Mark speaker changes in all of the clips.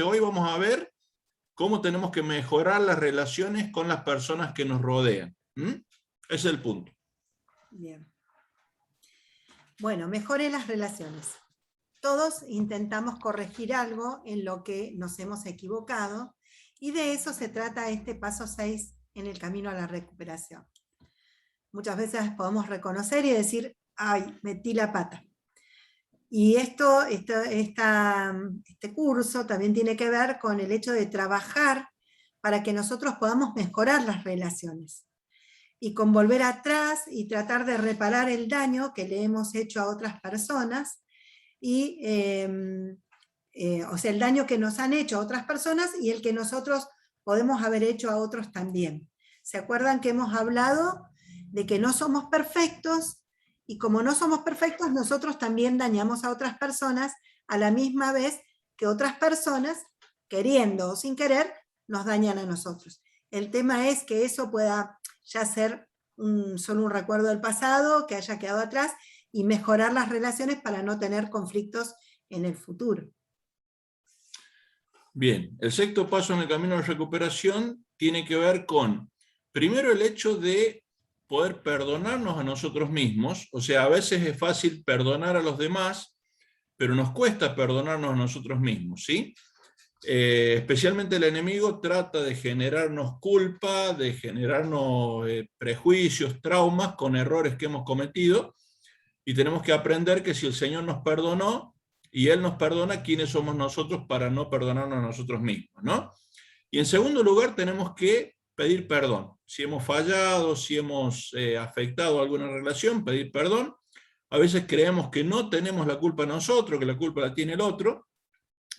Speaker 1: hoy vamos a ver cómo tenemos que mejorar las relaciones con las personas que nos rodean. Ese es el punto.
Speaker 2: Bien. Bueno, mejore las relaciones. Todos intentamos corregir algo en lo que nos hemos equivocado, y de eso se trata este paso 6 en el camino a la recuperación. Muchas veces podemos reconocer y decir, ay, metí la pata. Y este curso también tiene que ver con el hecho de trabajar para que nosotros podamos mejorar las relaciones. Y con volver atrás y tratar de reparar el daño que le hemos hecho a otras personas, y, o sea, el daño que nos han hecho a otras personas y el que nosotros podemos haber hecho a otros también. ¿Se acuerdan que hemos hablado de que no somos perfectos? Y como no somos perfectos, nosotros también dañamos a otras personas a la misma vez que otras personas, queriendo o sin querer, nos dañan a nosotros. El tema es que eso pueda ya ser solo un recuerdo del pasado, que haya quedado atrás, y mejorar las relaciones para no tener conflictos en el futuro.
Speaker 1: Bien, el sexto paso en el camino de recuperación tiene que ver con, primero, el hecho de poder perdonarnos a nosotros mismos. O sea, a veces es fácil perdonar a los demás, pero nos cuesta perdonarnos a nosotros mismos, ¿sí? Especialmente el enemigo trata de generarnos culpa, de generarnos prejuicios, traumas con errores que hemos cometido, y tenemos que aprender que si el Señor nos perdonó y Él nos perdona, ¿quiénes somos nosotros para no perdonarnos a nosotros mismos, ¿no? Y en segundo lugar tenemos que pedir perdón. Si hemos fallado, si hemos afectado alguna relación, pedir perdón. A veces creemos que no tenemos la culpa nosotros, que la culpa la tiene el otro,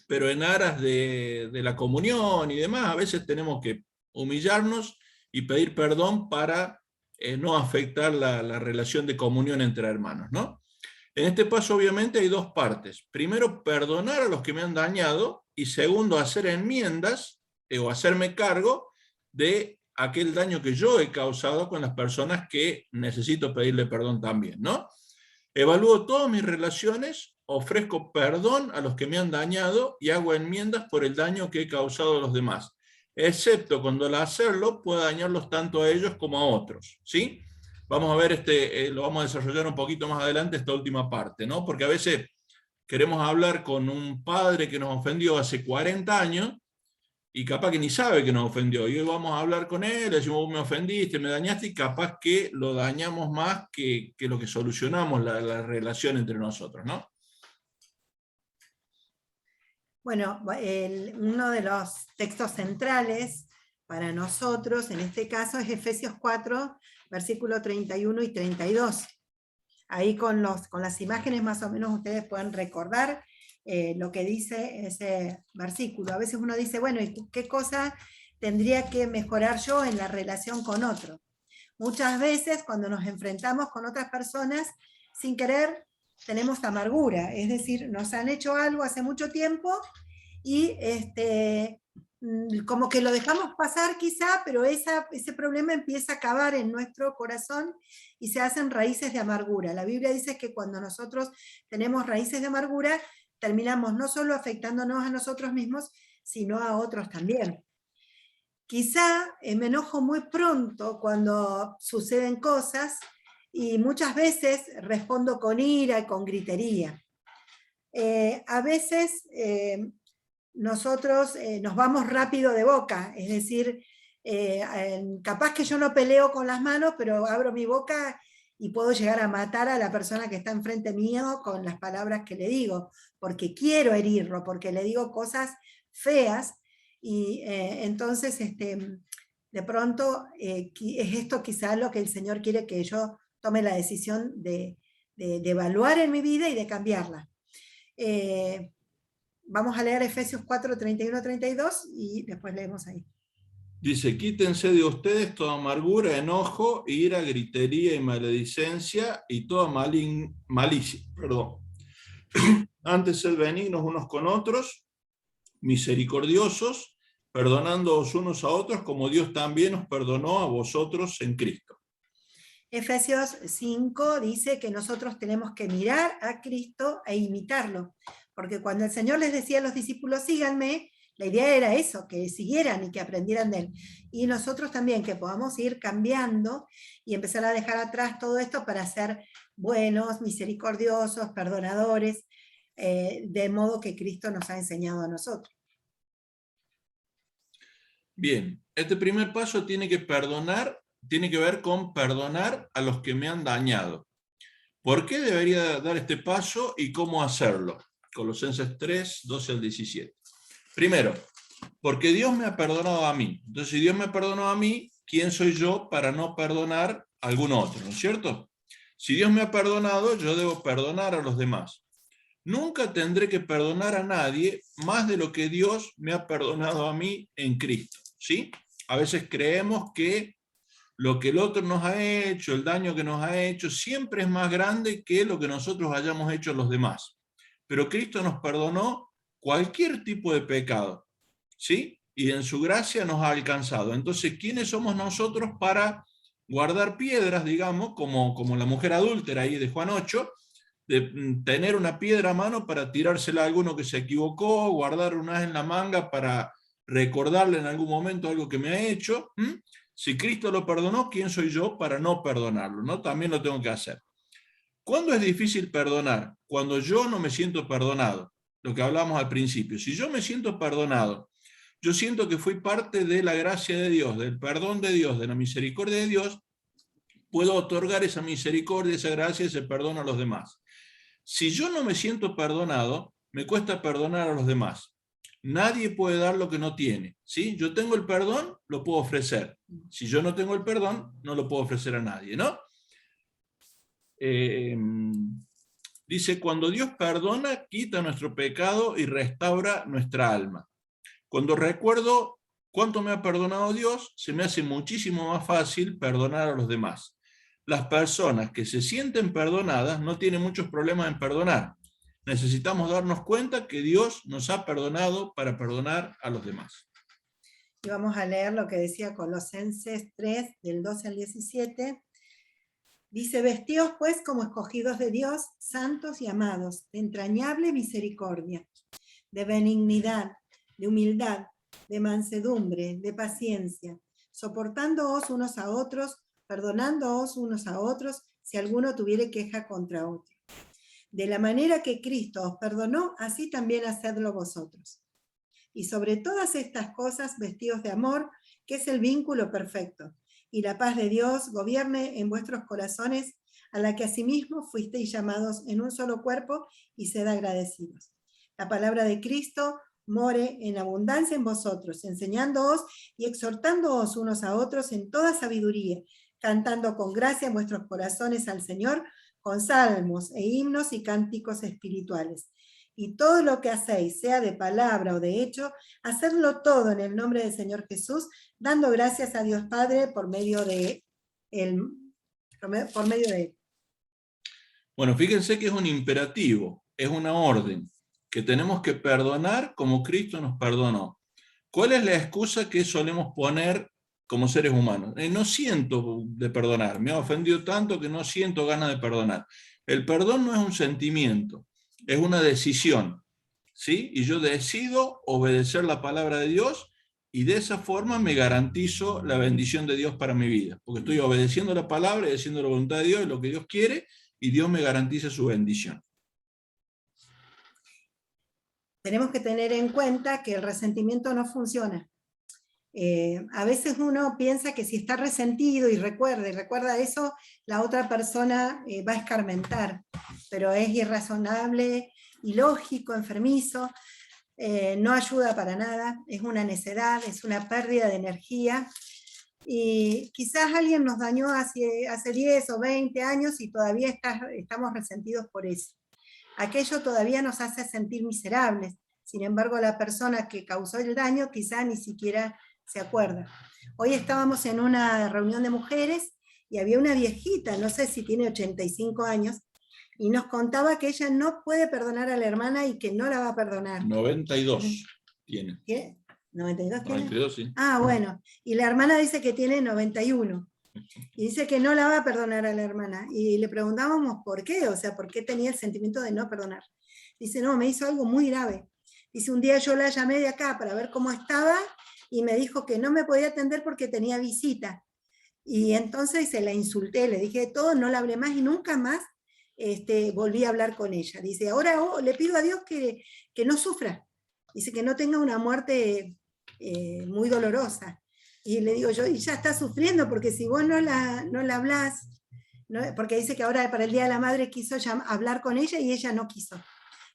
Speaker 1: pero en aras de la comunión y demás, a veces tenemos que humillarnos y pedir perdón para no afectar la relación de comunión entre hermanos, ¿no? En este paso obviamente hay dos partes. Primero, perdonar a los que me han dañado, y segundo, hacer enmiendas o hacerme cargo de aquel daño que yo he causado con las personas que necesito pedirle perdón también, ¿no? Evalúo todas mis relaciones, ofrezco perdón a los que me han dañado y hago enmiendas por el daño que he causado a los demás, excepto cuando al hacerlo pueda dañarlos tanto a ellos como a otros, ¿sí? Vamos a ver, lo vamos a desarrollar un poquito más adelante, esta última parte, ¿no? Porque a veces queremos hablar con un padre que nos ofendió hace 40 años, y capaz que ni sabe que nos ofendió, y hoy vos a hablar con él, le decimos, vos me ofendiste, me dañaste, y capaz que lo dañamos más que lo que solucionamos la relación entre nosotros, ¿no?
Speaker 2: Bueno, uno de los textos centrales para nosotros, en este caso, es Efesios 4, versículos 31 y 32. Ahí con las imágenes más o menos ustedes pueden recordar lo que dice ese versículo. A veces uno dice, bueno, ¿y qué cosa tendría que mejorar yo en la relación con otro? Muchas veces cuando nos enfrentamos con otras personas, sin querer, tenemos amargura, es decir, nos han hecho algo hace mucho tiempo y como que lo dejamos pasar quizá, pero ese problema empieza a cavar en nuestro corazón y se hacen raíces de amargura. La Biblia dice que cuando nosotros tenemos raíces de amargura, terminamos no solo afectándonos a nosotros mismos, sino a otros también. Quizá me enojo muy pronto cuando suceden cosas y muchas veces respondo con ira y con gritería. A veces nosotros nos vamos rápido de boca, es decir, capaz que yo no peleo con las manos, pero abro mi boca y puedo llegar a matar a la persona que está enfrente mío con las palabras que le digo, porque quiero herirlo, porque le digo cosas feas, y entonces de pronto es esto quizá lo que el Señor quiere que yo tome la decisión de evaluar en mi vida y de cambiarla. Vamos a leer Efesios 4, 31, 32 y después leemos ahí.
Speaker 1: Dice, quítense de ustedes toda amargura, enojo, ira, gritería y maledicencia y toda malicia. Antes sed benignos unos con otros, misericordiosos, perdonándoos unos a otros como Dios también os perdonó a vosotros en Cristo.
Speaker 2: Efesios 5 dice que nosotros tenemos que mirar a Cristo e imitarlo, porque cuando el Señor les decía a los discípulos, síganme, La idea era eso, que siguieran y que aprendieran de él. Y nosotros también, que podamos ir cambiando y empezar a dejar atrás todo esto para ser buenos, misericordiosos, perdonadores, de modo que Cristo nos ha enseñado a nosotros.
Speaker 1: Bien, este primer paso tiene que ver con perdonar a los que me han dañado. ¿Por qué debería dar este paso y cómo hacerlo? Colosenses 3, 12 al 17. Primero, porque Dios me ha perdonado a mí. Entonces, si Dios me perdonó a mí, ¿quién soy yo para no perdonar a algún otro? ¿No es cierto? Si Dios me ha perdonado, yo debo perdonar a los demás. Nunca tendré que perdonar a nadie más de lo que Dios me ha perdonado a mí en Cristo. ¿Sí? A veces creemos que lo que el otro nos ha hecho, el daño que nos ha hecho, siempre es más grande que lo que nosotros hayamos hecho a los demás. Pero Cristo nos perdonó cualquier tipo de pecado, ¿sí? Y en su gracia nos ha alcanzado. Entonces, ¿quiénes somos nosotros para guardar piedras, digamos, como la mujer adúltera ahí de Juan 8, de tener una piedra a mano para tirársela a alguno que se equivocó, guardar una en la manga para recordarle en algún momento algo que me ha hecho? Si Cristo lo perdonó, ¿quién soy yo para no perdonarlo? ¿No? También lo tengo que hacer. ¿Cuándo es difícil perdonar? Cuando yo no me siento perdonado. Lo que hablamos al principio. Si yo me siento perdonado, yo siento que fui parte de la gracia de Dios, del perdón de Dios, de la misericordia de Dios, puedo otorgar esa misericordia, esa gracia, ese perdón a los demás. Si yo no me siento perdonado, me cuesta perdonar a los demás. Nadie puede dar lo que no tiene, ¿sí? Yo tengo el perdón, lo puedo ofrecer. Si yo no tengo el perdón, no lo puedo ofrecer a nadie, ¿no? Dice, cuando Dios perdona, quita nuestro pecado y restaura nuestra alma. Cuando recuerdo cuánto me ha perdonado Dios, se me hace muchísimo más fácil perdonar a los demás. Las personas que se sienten perdonadas no tienen muchos problemas en perdonar. Necesitamos darnos cuenta que Dios nos ha perdonado para perdonar a los demás.
Speaker 2: Y vamos a leer lo que decía Colosenses 3, del 12 al 17. Dice, vestíos pues como escogidos de Dios, santos y amados, de entrañable misericordia, de benignidad, de humildad, de mansedumbre, de paciencia, soportándoos unos a otros, perdonándoos unos a otros, si alguno tuviere queja contra otro. De la manera que Cristo os perdonó, así también hacedlo vosotros. Y sobre todas estas cosas, vestidos de amor, que es el vínculo perfecto, y la paz de Dios gobierne en vuestros corazones, a la que asimismo fuisteis llamados en un solo cuerpo, y sed agradecidos. La palabra de Cristo more en abundancia en vosotros, enseñándoos y exhortándoos unos a otros en toda sabiduría, cantando con gracia en vuestros corazones al Señor, con salmos e himnos y cánticos espirituales. Y todo lo que hacéis, sea de palabra o de hecho, hacedlo todo en el nombre del Señor Jesús, dando gracias a Dios Padre por medio de él.
Speaker 1: Bueno, fíjense que es un imperativo, es una orden, que tenemos que perdonar como Cristo nos perdonó. ¿Cuál es la excusa que solemos poner como seres humanos? No siento de perdonar, me ha ofendido tanto que no siento ganas de perdonar. El perdón no es un sentimiento, es una decisión, ¿sí? Y yo decido obedecer la palabra de Dios y de esa forma me garantizo la bendición de Dios para mi vida, porque estoy obedeciendo la palabra y haciendo la voluntad de Dios y lo que Dios quiere, y Dios me garantiza su bendición.
Speaker 2: Tenemos que tener en cuenta que el resentimiento no funciona. A veces uno piensa que si está resentido y recuerda eso, la otra persona va a escarmentar, pero es irrazonable, ilógico, enfermizo, no ayuda para nada, es una necedad, es una pérdida de energía, y quizás alguien nos dañó hace 10 o 20 años y todavía estamos resentidos por eso. Aquello todavía nos hace sentir miserables, sin embargo la persona que causó el daño quizás ni siquiera se acuerda. Hoy estábamos en una reunión de mujeres y había una viejita, no sé si tiene 85 años, y nos contaba que ella no puede perdonar a la hermana y que no la va a perdonar.
Speaker 1: 92 tiene.
Speaker 2: ¿Qué? ¿92 tiene?
Speaker 1: 92, sí.
Speaker 2: Ah, bueno. Y la hermana dice que tiene 91. Y dice que no la va a perdonar a la hermana. Y le preguntábamos por qué, o sea, por qué tenía el sentimiento de no perdonar. Dice, no, me hizo algo muy grave. Dice, un día yo la llamé de acá para ver cómo estaba y me dijo que no me podía atender porque tenía visita. Y entonces se la insulté, le dije de todo, no la hablé más y nunca más volví a hablar con ella. Dice, ahora le pido a Dios que no sufra. Dice que no tenga una muerte muy dolorosa. Y le digo yo, y ya está sufriendo, porque si vos no la hablás, ¿no? Porque dice que ahora para el Día de la Madre quiso hablar con ella y ella no quiso.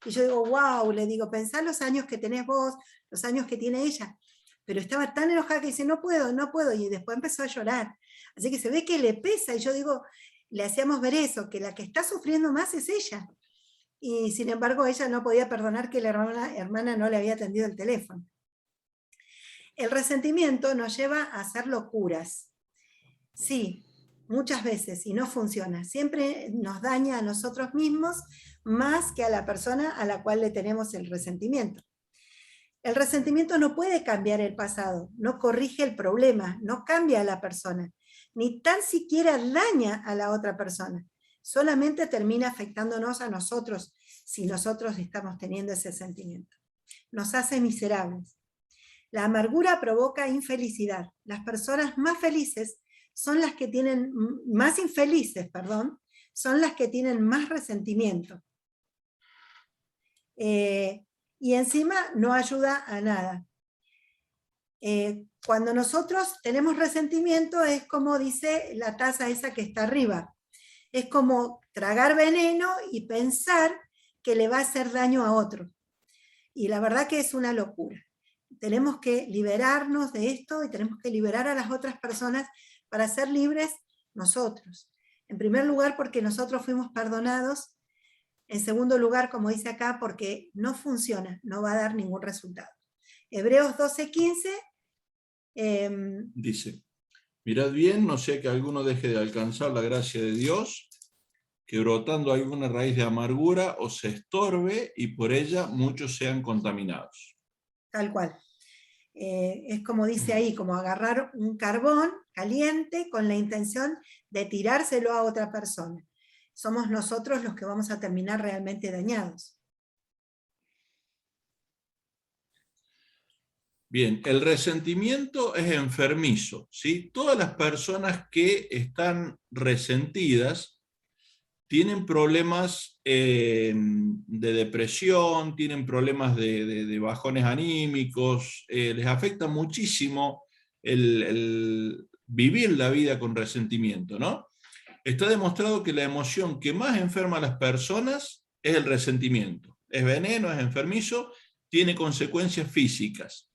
Speaker 2: Y yo digo, wow, le digo, pensá los años que tenés vos, los años que tiene ella. Pero estaba tan enojada que dice, no puedo, no puedo. Y después empezó a llorar. Así que se ve que le pesa. Y yo digo, le hacíamos ver eso, que la que está sufriendo más es ella. Y sin embargo, ella no podía perdonar que la hermana no le había atendido el teléfono. El resentimiento nos lleva a hacer locuras. Sí, muchas veces, y no funciona. Siempre nos daña a nosotros mismos más que a la persona a la cual le tenemos el resentimiento. El resentimiento no puede cambiar el pasado, no corrige el problema, no cambia a la persona, ni tan siquiera daña a la otra persona. Solamente termina afectándonos a nosotros si nosotros estamos teniendo ese sentimiento. Nos hace miserables. La amargura provoca infelicidad. Las personas más felices son las que tienen, más infelices, perdón, son las que tienen más resentimiento. Y encima no ayuda a nada. Cuando nosotros tenemos resentimiento es como dice la taza esa que está arriba. Es como tragar veneno y pensar que le va a hacer daño a otro. Y la verdad que es una locura. Tenemos que liberarnos de esto y tenemos que liberar a las otras personas para ser libres nosotros. En primer lugar, porque nosotros fuimos perdonados. En segundo lugar, como dice acá, porque no funciona, no va a dar ningún resultado. Hebreos 12:15
Speaker 1: dice, mirad bien, no sea que alguno deje de alcanzar la gracia de Dios, que brotando alguna raíz de amargura os se estorbe y por ella muchos sean contaminados.
Speaker 2: Tal cual. Es como dice ahí, como agarrar un carbón caliente con la intención de tirárselo a otra persona. Somos nosotros los que vamos a terminar realmente dañados.
Speaker 1: Bien, el resentimiento es enfermizo, ¿sí? Todas las personas que están resentidas tienen problemas de depresión, tienen problemas de bajones anímicos, les afecta muchísimo el vivir la vida con resentimiento, ¿no? Está demostrado que la emoción que más enferma a las personas es el resentimiento. Es veneno, es enfermizo, tiene consecuencias físicas.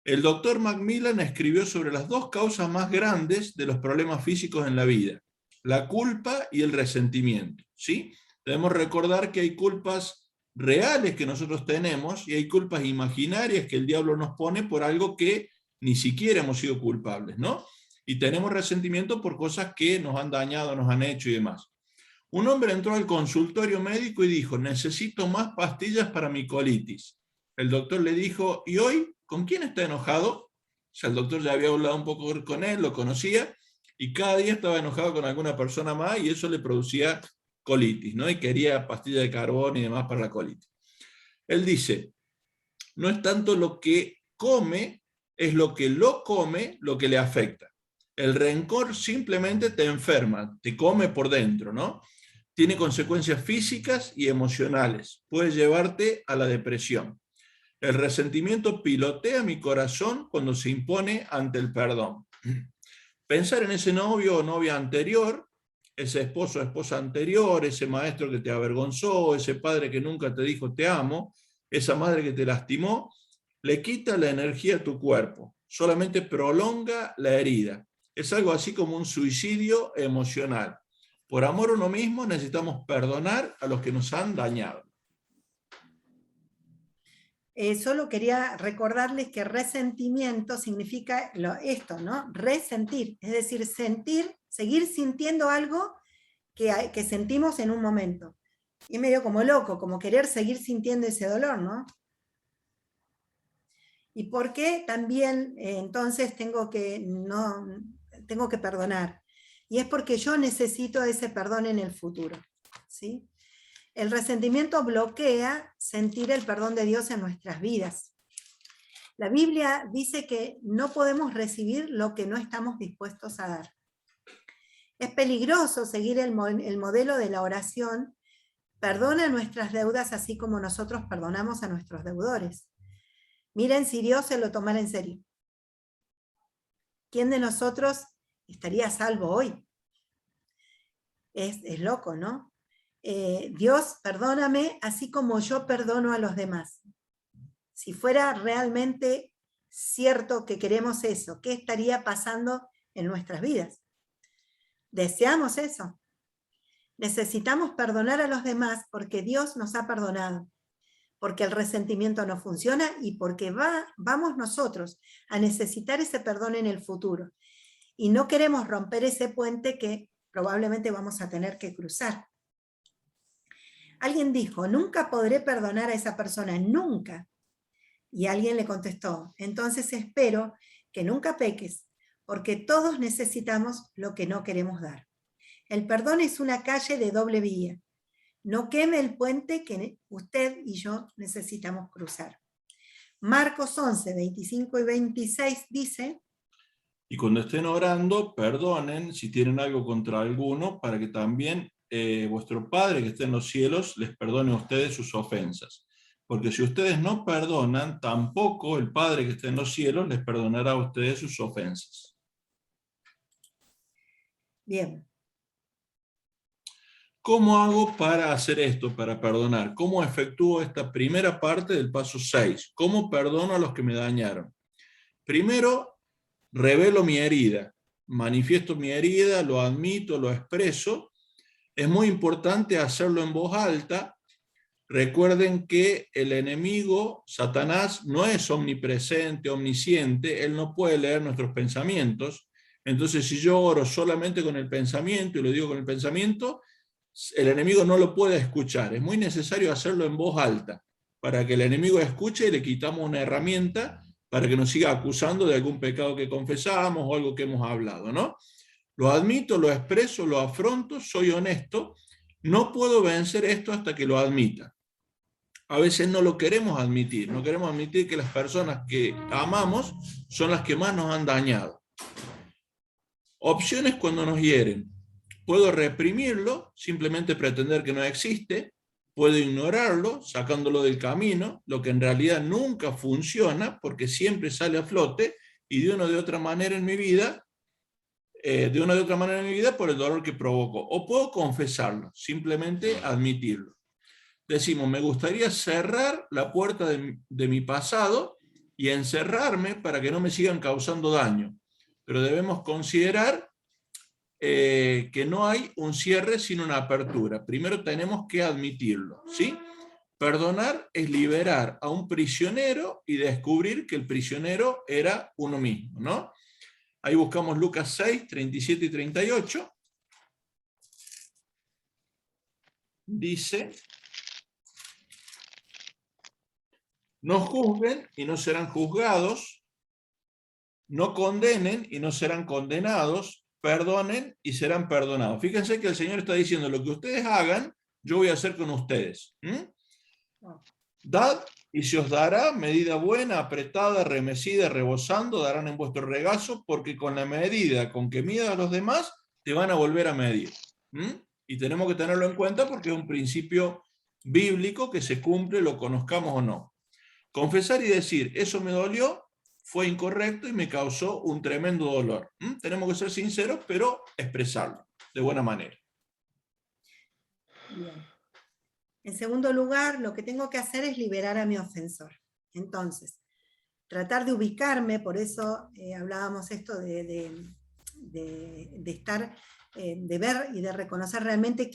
Speaker 1: El doctor Macmillan escribió sobre las dos causas más grandes de los problemas físicos en la vida: la culpa y el resentimiento, ¿sí? Debemos recordar que hay culpas reales que nosotros tenemos y hay culpas imaginarias que el diablo nos pone por algo que ni siquiera hemos sido culpables, ¿no? Y tenemos resentimiento por cosas que nos han dañado, nos han hecho y demás. Un hombre entró al consultorio médico y dijo, necesito más pastillas para mi colitis. El doctor le dijo, ¿y hoy con quién está enojado? O sea, el doctor ya había hablado un poco con él, lo conocía, y cada día estaba enojado con alguna persona más y eso le producía colitis, ¿no? Y quería pastillas de carbón y demás para la colitis. Él dice, no es tanto lo que come, es lo come lo que le afecta. El rencor simplemente te enferma, te come por dentro, ¿no? Tiene consecuencias físicas y emocionales. Puede llevarte a la depresión. El resentimiento pilotea mi corazón cuando se impone ante el perdón. Pensar en ese novio o novia anterior, ese esposo o esposa anterior, ese maestro que te avergonzó, ese padre que nunca te dijo te amo, esa madre que te lastimó, le quita la energía a tu cuerpo, solamente prolonga la herida. Es algo así como un suicidio emocional. Por amor a uno mismo necesitamos perdonar a los que nos han dañado.
Speaker 2: Solo quería recordarles que resentimiento significa esto, ¿no? Resentir, es decir, sentir, seguir sintiendo algo que sentimos en un momento. Y medio como loco, como querer seguir sintiendo ese dolor, ¿no? ¿Y por qué también entonces tengo que perdonar? Y es porque yo necesito ese perdón en el futuro, ¿sí? El resentimiento bloquea sentir el perdón de Dios en nuestras vidas. La Biblia dice que no podemos recibir lo que no estamos dispuestos a dar. Es peligroso seguir el modelo de la oración, perdona nuestras deudas así como nosotros perdonamos a nuestros deudores. Miren si Dios se lo tomara en serio. ¿Quién de nosotros estaría salvo hoy? Es loco, ¿no? Dios, perdóname así como yo perdono a los demás. Si fuera realmente cierto que queremos eso, ¿qué estaría pasando en nuestras vidas? ¿Deseamos eso? Necesitamos perdonar a los demás porque Dios nos ha perdonado, porque el resentimiento no funciona y porque vamos nosotros a necesitar ese perdón en el futuro. Y no queremos romper ese puente que probablemente vamos a tener que cruzar. Alguien dijo, nunca podré perdonar a esa persona, nunca. Y alguien le contestó, entonces espero que nunca peques, porque todos necesitamos lo que no queremos dar. El perdón es una calle de doble vía. No queme el puente que usted y yo necesitamos cruzar. Marcos 11, 25 y 26 dice,
Speaker 1: y cuando estén orando, perdonen si tienen algo contra alguno, para que también vuestro Padre que está en los cielos les perdone a ustedes sus ofensas. Porque si ustedes no perdonan, tampoco el Padre que está en los cielos les perdonará a ustedes sus ofensas.
Speaker 2: bien.
Speaker 1: ¿Cómo hago para hacer esto, para perdonar? ¿Cómo efectúo esta primera parte del paso 6? ¿Cómo perdono a los que me dañaron? Primero, revelo mi herida, manifiesto mi herida, lo admito, lo expreso. Es muy importante hacerlo en voz alta. Recuerden que el enemigo, Satanás, no es omnipresente, omnisciente, él no puede leer nuestros pensamientos. Entonces, si yo oro solamente con el pensamiento y lo digo con el pensamiento, el enemigo no lo puede escuchar. Es muy necesario hacerlo en voz alta para que el enemigo escuche y le quitamos una herramienta para que nos siga acusando de algún pecado que confesamos o algo que hemos hablado, ¿no? Lo admito, lo expreso, lo afronto, soy honesto. No puedo vencer esto hasta que lo admita. A veces no lo queremos admitir, no queremos admitir que las personas que amamos son las que más nos han dañado. Opciones cuando nos hieren. Puedo reprimirlo, simplemente pretender que no existe, puedo ignorarlo, sacándolo del camino, lo que en realidad nunca funciona porque siempre sale a flote y de una o de otra manera en mi vida, por el dolor que provocó. O puedo confesarlo, simplemente admitirlo. Decimos, me gustaría cerrar la puerta de mi pasado y encerrarme para que no me sigan causando daño. Pero debemos considerar que no hay un cierre sin una apertura. Primero tenemos que admitirlo, ¿sí? Perdonar es liberar a un prisionero y descubrir que el prisionero era uno mismo, ¿no? Ahí buscamos Lucas 6, 37 y 38. Dice, no juzguen y no serán juzgados, no condenen y no serán condenados, perdonen y serán perdonados. Fíjense que el Señor está diciendo, lo que ustedes hagan, yo voy a hacer con ustedes. Dad y se os dará medida buena, apretada, remecida, rebosando, darán en vuestro regazo, porque con la medida con que midas a los demás, te van a volver a medir. Y tenemos que tenerlo en cuenta porque es un principio bíblico que se cumple, lo conozcamos o no. Confesar y decir, eso me dolió, fue incorrecto y me causó un tremendo dolor. Tenemos que ser sinceros, pero expresarlo de buena manera.
Speaker 2: Bien. En segundo lugar, lo que tengo que hacer es liberar a mi ofensor. Entonces, tratar de ubicarme, por eso hablábamos esto de estar, de ver y de reconocer realmente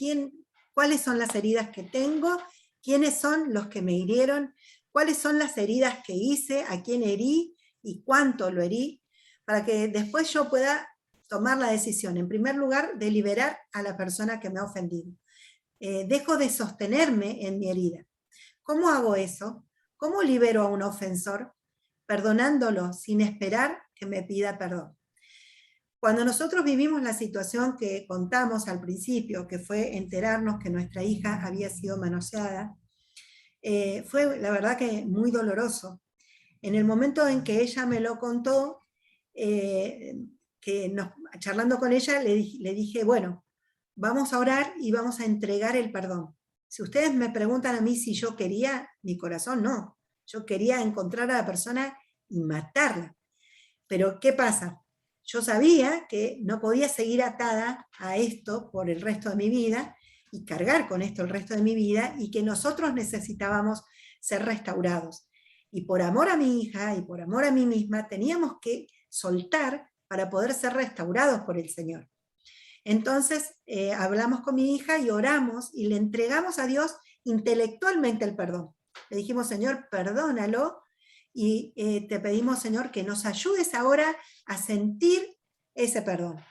Speaker 2: cuáles son las heridas que tengo, quiénes son los que me hirieron, cuáles son las heridas que hice, a quién herí y cuánto lo herí, para que después yo pueda tomar la decisión, en primer lugar, de liberar a la persona que me ha ofendido. Dejo de sostenerme en mi herida. ¿Cómo hago eso? ¿Cómo libero a un ofensor? Perdonándolo sin esperar que me pida perdón. Cuando nosotros vivimos la situación que contamos al principio, que fue enterarnos que nuestra hija había sido manoseada, fue la verdad que muy doloroso. En el momento en que ella me lo contó, charlando con ella, le dije, bueno, vamos a orar y vamos a entregar el perdón. Si ustedes me preguntan a mí si yo quería, mi corazón no. Yo quería encontrar a la persona y matarla. Pero ¿qué pasa? Yo sabía que no podía seguir atada a esto por el resto de mi vida y cargar con esto el resto de mi vida, y que nosotros necesitábamos ser restaurados. Y por amor a mi hija y por amor a mí misma, teníamos que soltar para poder ser restaurados por el Señor. Entonces hablamos con mi hija y oramos y le entregamos a Dios intelectualmente el perdón. Le dijimos, Señor, perdónalo, y te pedimos, Señor, que nos ayudes ahora a sentir ese perdón.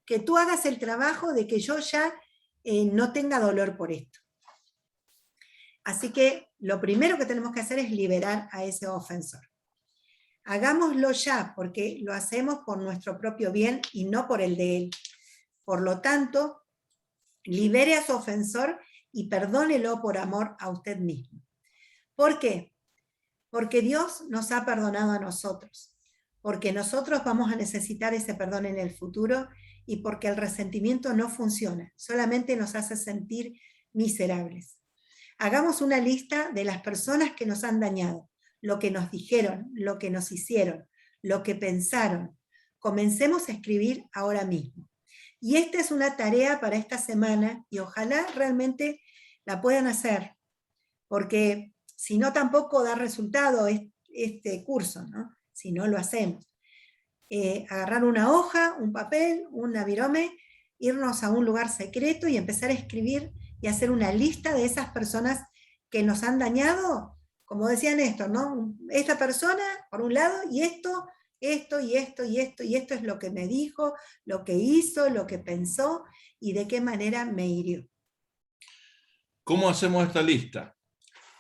Speaker 2: Que tú hagas el trabajo de que yo ya no tenga dolor por esto. Así que lo primero que tenemos que hacer es liberar a ese ofensor. Hagámoslo ya, porque lo hacemos por nuestro propio bien y no por el de él. Por lo tanto, libere a su ofensor y perdónelo por amor a usted mismo. ¿Por qué? Porque Dios nos ha perdonado a nosotros, porque nosotros vamos a necesitar ese perdón en el futuro, y porque el resentimiento no funciona, solamente nos hace sentir miserables. Hagamos una lista de las personas que nos han dañado, lo que nos dijeron, lo que nos hicieron, lo que pensaron. Comencemos a escribir ahora mismo. Y esta es una tarea para esta semana, y ojalá realmente la puedan hacer, porque si no tampoco da resultado este curso, ¿no? Si no lo hacemos. Agarrar una hoja, un papel, un virome, irnos a un lugar secreto y empezar a escribir y hacer una lista de esas personas que nos han dañado, como decían esto, ¿no? Esta persona, por un lado, y esto y esto es lo que me dijo, lo que hizo, lo que pensó y de qué manera me hirió.
Speaker 1: ¿Cómo hacemos esta lista?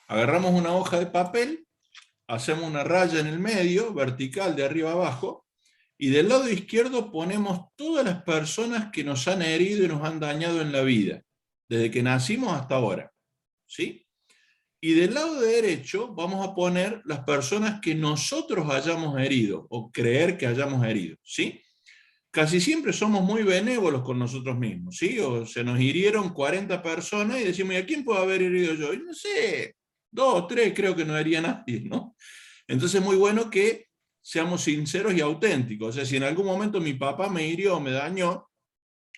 Speaker 1: Agarramos una hoja de papel, hacemos una raya en el medio, vertical de arriba a abajo, y del lado izquierdo ponemos todas las personas que nos han herido y nos han dañado en la vida, desde que nacimos hasta ahora, ¿sí? Y del lado derecho vamos a poner las personas que nosotros hayamos herido, o creer que hayamos herido, ¿sí? Casi siempre somos muy benévolos con nosotros mismos, ¿sí? O se nos hirieron 40 personas y decimos, ¿y a quién puedo haber herido yo? Y no sé, 2 o 3 creo que no haría nadie, ¿no? Entonces es muy bueno que seamos sinceros y auténticos. O sea, si en algún momento mi papá me hirió o me dañó,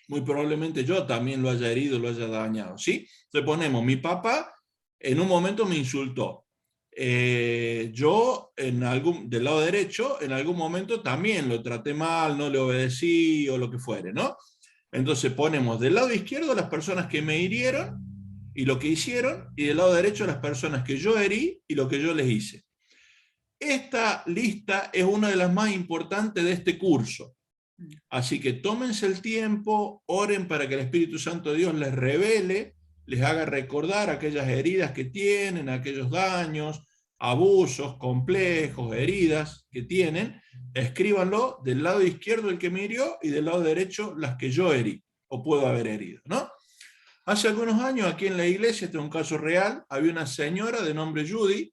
Speaker 1: muy probablemente yo también lo haya herido, lo haya dañado, ¿sí? Entonces ponemos, mi papá en un momento me insultó. Yo, del lado derecho, en algún momento también lo traté mal, no le obedecí o lo que fuere, ¿no? Entonces ponemos del lado izquierdo las personas que me hirieron y lo que hicieron, y del lado derecho las personas que yo herí y lo que yo les hice. Esta lista es una de las más importantes de este curso. Así que tómense el tiempo, oren para que el Espíritu Santo de Dios les revele, les haga recordar aquellas heridas que tienen, aquellos daños, abusos, complejos, heridas que tienen. Escríbanlo del lado izquierdo el que me hirió y del lado derecho las que yo herí o puedo haber herido, ¿no? Hace algunos años aquí en la iglesia, este es un caso real, había una señora de nombre Judy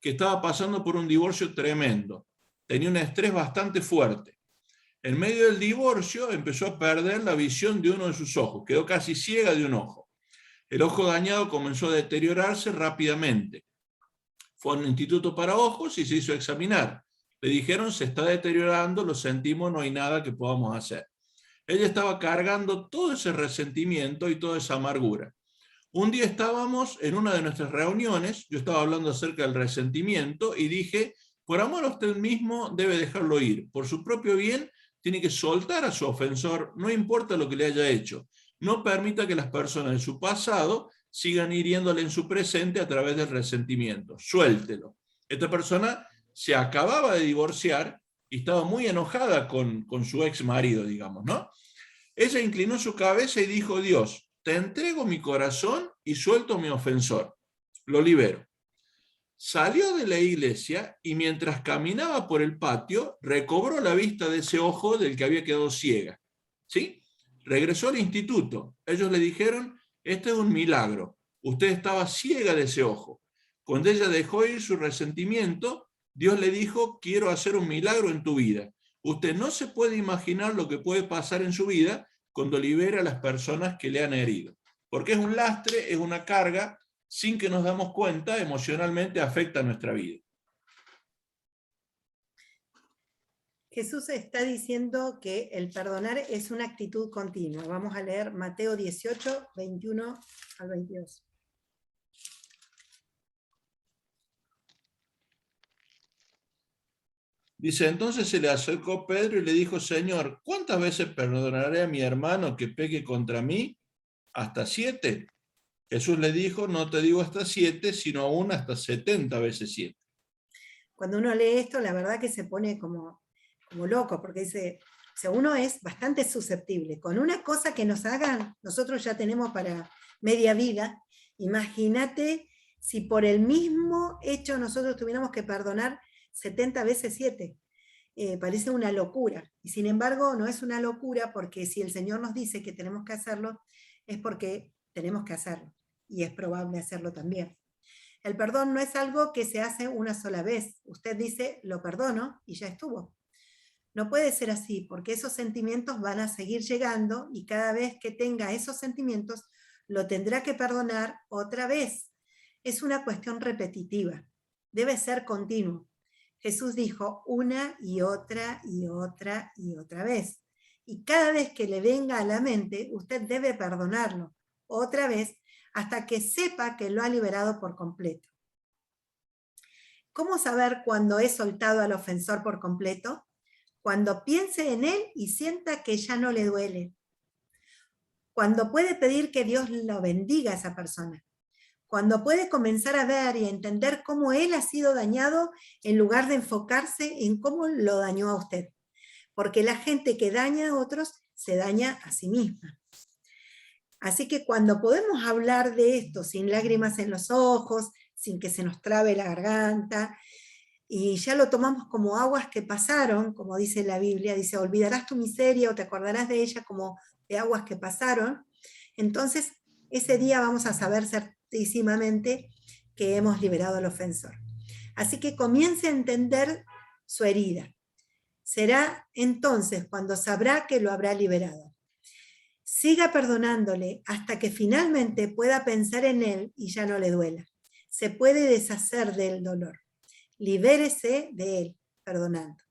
Speaker 1: que estaba pasando por un divorcio tremendo. Tenía un estrés bastante fuerte. En medio del divorcio empezó a perder la visión de uno de sus ojos, quedó casi ciega de un ojo. El ojo dañado comenzó a deteriorarse rápidamente. Fue a un instituto para ojos y se hizo examinar. Le dijeron, se está deteriorando, lo sentimos, no hay nada que podamos hacer. Ella estaba cargando todo ese resentimiento y toda esa amargura. Un día estábamos en una de nuestras reuniones, yo estaba hablando acerca del resentimiento y dije, por amor a usted mismo debe dejarlo ir, por su propio bien tiene que soltar a su ofensor, no importa lo que le haya hecho. No permita que las personas de su pasado sigan hiriéndole en su presente a través del resentimiento. Suéltelo. Esta persona se acababa de divorciar y estaba muy enojada con su ex marido, digamos, ¿no? Ella inclinó su cabeza y dijo, Dios, te entrego mi corazón y suelto a mi ofensor. Lo libero. salió de la iglesia y mientras caminaba por el patio, recobró la vista de ese ojo del que había quedado ciega. ¿Sí? Regresó al instituto. Ellos le dijeron, este es un milagro. Usted estaba ciega de ese ojo. Cuando ella dejó ir su resentimiento, Dios le dijo, quiero hacer un milagro en tu vida. Usted no se puede imaginar lo que puede pasar en su vida cuando libera a las personas que le han herido. Porque es un lastre, es una carga, sin que nos damos cuenta, emocionalmente afecta nuestra vida.
Speaker 2: Jesús está diciendo que el perdonar es una actitud continua. Vamos a leer Mateo 18, 21 al 22.
Speaker 1: Dice, entonces se le acercó Pedro y le dijo, Señor, ¿cuántas veces perdonaré a mi hermano que peque contra mí? ¿Hasta 7? Jesús le dijo, no te digo hasta 7, sino aún hasta 70 veces 7.
Speaker 2: Cuando uno lee esto, la verdad que se pone como loco, porque dice, o sea, uno es bastante susceptible. Con una cosa que nos hagan, nosotros ya tenemos para media vida. Imagínate si por el mismo hecho nosotros tuviéramos que perdonar 70 veces 7. Parece una locura. Y sin embargo, no es una locura, porque si el Señor nos dice que tenemos que hacerlo, es porque tenemos que hacerlo. Y es probable hacerlo también. El perdón no es algo que se hace una sola vez. Usted dice, lo perdono y ya estuvo. No puede ser así, porque esos sentimientos van a seguir llegando y cada vez que tenga esos sentimientos, lo tendrá que perdonar otra vez. Es una cuestión repetitiva. Debe ser continuo. Jesús dijo una y otra y otra y otra vez. Y cada vez que le venga a la mente, usted debe perdonarlo otra vez hasta que sepa que lo ha liberado por completo. ¿Cómo saber cuándo he soltado al ofensor por completo? Cuando piense en él y sienta que ya no le duele. Cuando puede pedir que Dios lo bendiga a esa persona. Cuando puede comenzar a ver y a entender cómo él ha sido dañado en lugar de enfocarse en cómo lo dañó a usted. Porque la gente que daña a otros se daña a sí misma. Así que cuando podemos hablar de esto sin lágrimas en los ojos, sin que se nos trabe la garganta, y ya lo tomamos como aguas que pasaron, como dice la Biblia, dice, olvidarás tu miseria o te acordarás de ella como de aguas que pasaron, entonces ese día vamos a saber certísimamente que hemos liberado al ofensor. Así que comience a entender su herida. Será entonces cuando sabrá que lo habrá liberado. Siga perdonándole hasta que finalmente pueda pensar en él y ya no le duela. Se puede deshacer del dolor. Libérese de él, perdonando.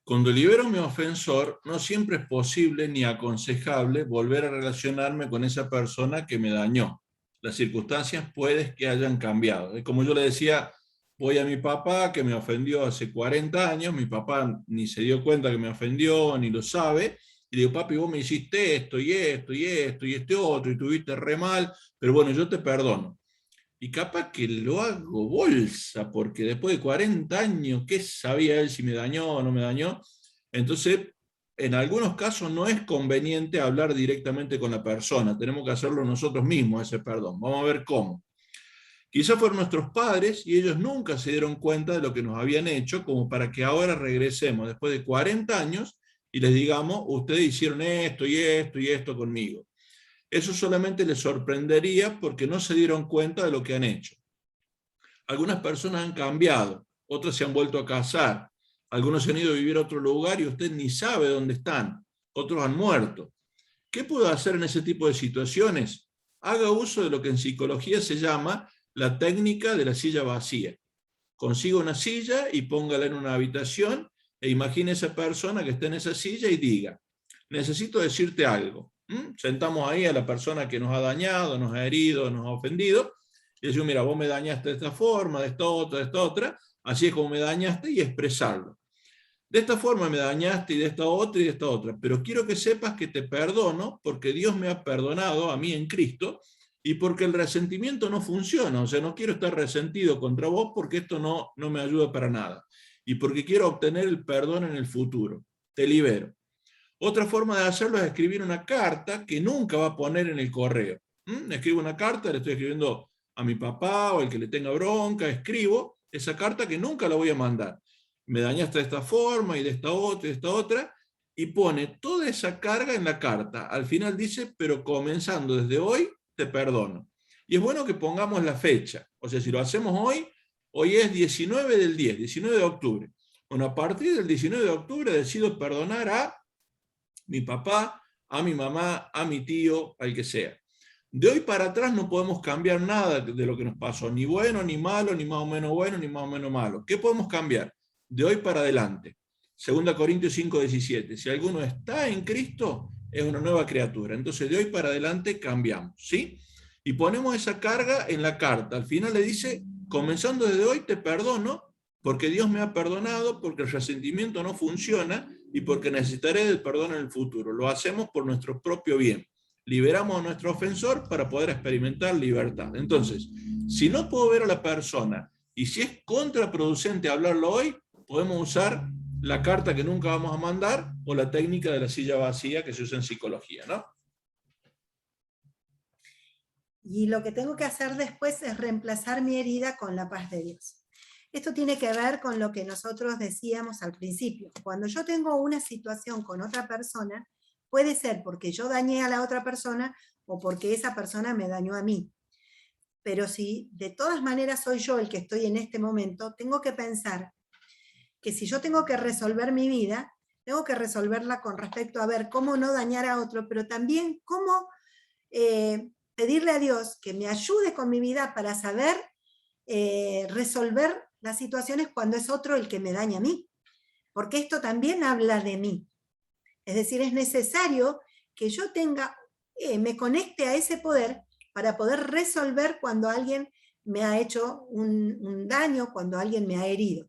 Speaker 1: Cuando libero a mi ofensor, no siempre es posible ni aconsejable volver a relacionarme con esa persona que me dañó. Las circunstancias pueden que hayan cambiado. Como yo le decía, voy a mi papá que me ofendió hace 40 años, mi papá ni se dio cuenta que me ofendió, ni lo sabe, y le digo, papi, vos me hiciste esto, y esto, y esto, y este otro, y tuviste re mal, pero bueno, yo te perdono. Y capaz que lo hago bolsa, porque después de 40 años, ¿qué sabía él si me dañó o no me dañó? Entonces, en algunos casos no es conveniente hablar directamente con la persona, tenemos que hacerlo nosotros mismos, ese perdón. Vamos a ver cómo. Quizás fueron nuestros padres y ellos nunca se dieron cuenta de lo que nos habían hecho, como para que ahora regresemos después de 40 años y les digamos, ustedes hicieron esto y esto y esto conmigo. Eso solamente les sorprendería porque no se dieron cuenta de lo que han hecho. Algunas personas han cambiado, otras se han vuelto a casar, algunos se han ido a vivir a otro lugar y usted ni sabe dónde están, otros han muerto. ¿Qué puedo hacer en ese tipo de situaciones? Haga uso de lo que en psicología se llama la técnica de la silla vacía. Consiga una silla y póngala en una habitación e imagine a esa persona que está en esa silla y diga, necesito decirte algo. Sentamos ahí a la persona que nos ha dañado, nos ha herido, nos ha ofendido, y decimos, mira, vos me dañaste de esta forma, de esta otra, así es como me dañaste, y expresarlo. De esta forma me dañaste, y de esta otra, pero quiero que sepas que te perdono, porque Dios me ha perdonado a mí en Cristo, y porque el resentimiento no funciona, o sea, no quiero estar resentido contra vos, porque esto no me ayuda para nada, y porque quiero obtener el perdón en el futuro. Te libero. Otra forma de hacerlo es escribir una carta que nunca va a poner en el correo. Escribo una carta, le estoy escribiendo a mi papá o al que le tenga bronca, escribo esa carta que nunca la voy a mandar. Me dañaste de esta forma y de esta otra y de esta otra, y pone toda esa carga en la carta. Al final dice, pero comenzando desde hoy, te perdono. Y es bueno que pongamos la fecha. O sea, si lo hacemos hoy, hoy es 19 del 10, 19 de octubre. Bueno, a partir del 19 de octubre decido perdonar a mi papá, a mi mamá, a mi tío, al que sea. De hoy para atrás no podemos cambiar nada de lo que nos pasó, ni bueno, ni malo, ni más o menos bueno, ni más o menos malo. ¿Qué podemos cambiar? De hoy para adelante. 2 Corintios 5:17. Si alguno está en Cristo, es una nueva criatura. Entonces, de hoy para adelante cambiamos, ¿sí? Y ponemos esa carga en la carta. Al final le dice, comenzando desde hoy, te perdono, porque Dios me ha perdonado, porque el resentimiento no funciona y porque necesitaré del perdón en el futuro. Lo hacemos por nuestro propio bien. Liberamos a nuestro ofensor para poder experimentar libertad. Entonces, si no puedo ver a la persona y si es contraproducente hablarlo hoy, podemos usar la carta que nunca vamos a mandar o la técnica de la silla vacía que se usa en psicología, ¿no?
Speaker 2: Y lo que tengo que hacer después es reemplazar mi herida con la paz de Dios. Esto tiene que ver con lo que nosotros decíamos al principio. Cuando yo tengo una situación con otra persona, puede ser porque yo dañé a la otra persona o porque esa persona me dañó a mí. Pero si de todas maneras soy yo el que estoy en este momento, tengo que pensar que si yo tengo que resolver mi vida, tengo que resolverla con respecto a ver cómo no dañar a otro, pero también cómo pedirle a Dios que me ayude con mi vida para saber resolver las situaciones cuando es otro el que me daña a mí. Porque esto también habla de mí. Es decir, es necesario que yo tenga, me conecte a ese poder para poder resolver cuando alguien me ha hecho un daño, cuando alguien me ha herido.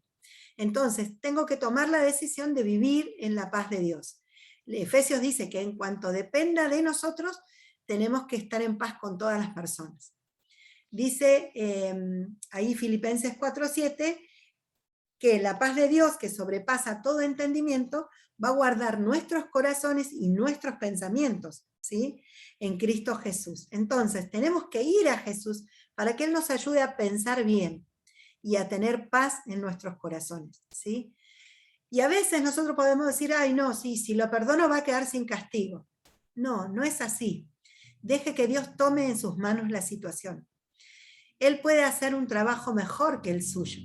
Speaker 2: Entonces, tengo que tomar la decisión de vivir en la paz de Dios. Efesios dice que en cuanto dependa de nosotros, tenemos que estar en paz con todas las personas. Dice ahí Filipenses 4:7 que la paz de Dios, que sobrepasa todo entendimiento, va a guardar nuestros corazones y nuestros pensamientos, ¿sí? En Cristo Jesús. Entonces, tenemos que ir a Jesús para que Él nos ayude a pensar bien y a tener paz en nuestros corazones, ¿sí? Y a veces nosotros podemos decir, ay, no, sí, si lo perdono va a quedar sin castigo. No, no es así. Deje que Dios tome en sus manos la situación. Él puede hacer un trabajo mejor que el suyo.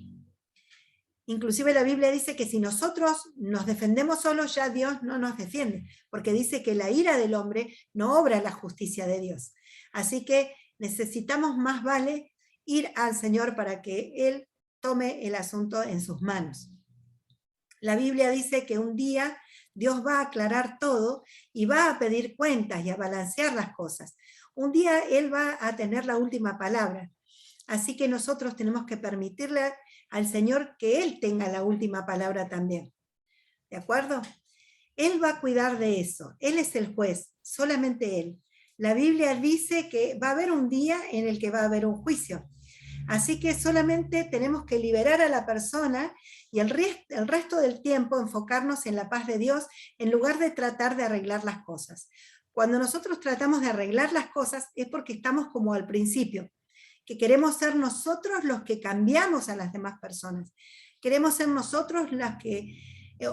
Speaker 2: Inclusive la Biblia dice que si nosotros nos defendemos solos, ya Dios no nos defiende, porque dice que la ira del hombre no obra la justicia de Dios. Así que necesitamos más vale ir al Señor para que Él tome el asunto en sus manos. La Biblia dice que un día Dios va a aclarar todo y va a pedir cuentas y a balancear las cosas. Un día Él va a tener la última palabra. Así que nosotros tenemos que permitirle al Señor que Él tenga la última palabra también. ¿De acuerdo? Él va a cuidar de eso. Él es el juez, solamente Él. La Biblia dice que va a haber un día en el que va a haber un juicio. Así que solamente tenemos que liberar a la persona y el resto del tiempo enfocarnos en la paz de Dios en lugar de tratar de arreglar las cosas. Cuando nosotros tratamos de arreglar las cosas es porque estamos como al principio, que queremos ser nosotros los que cambiamos a las demás personas. Queremos ser nosotros los que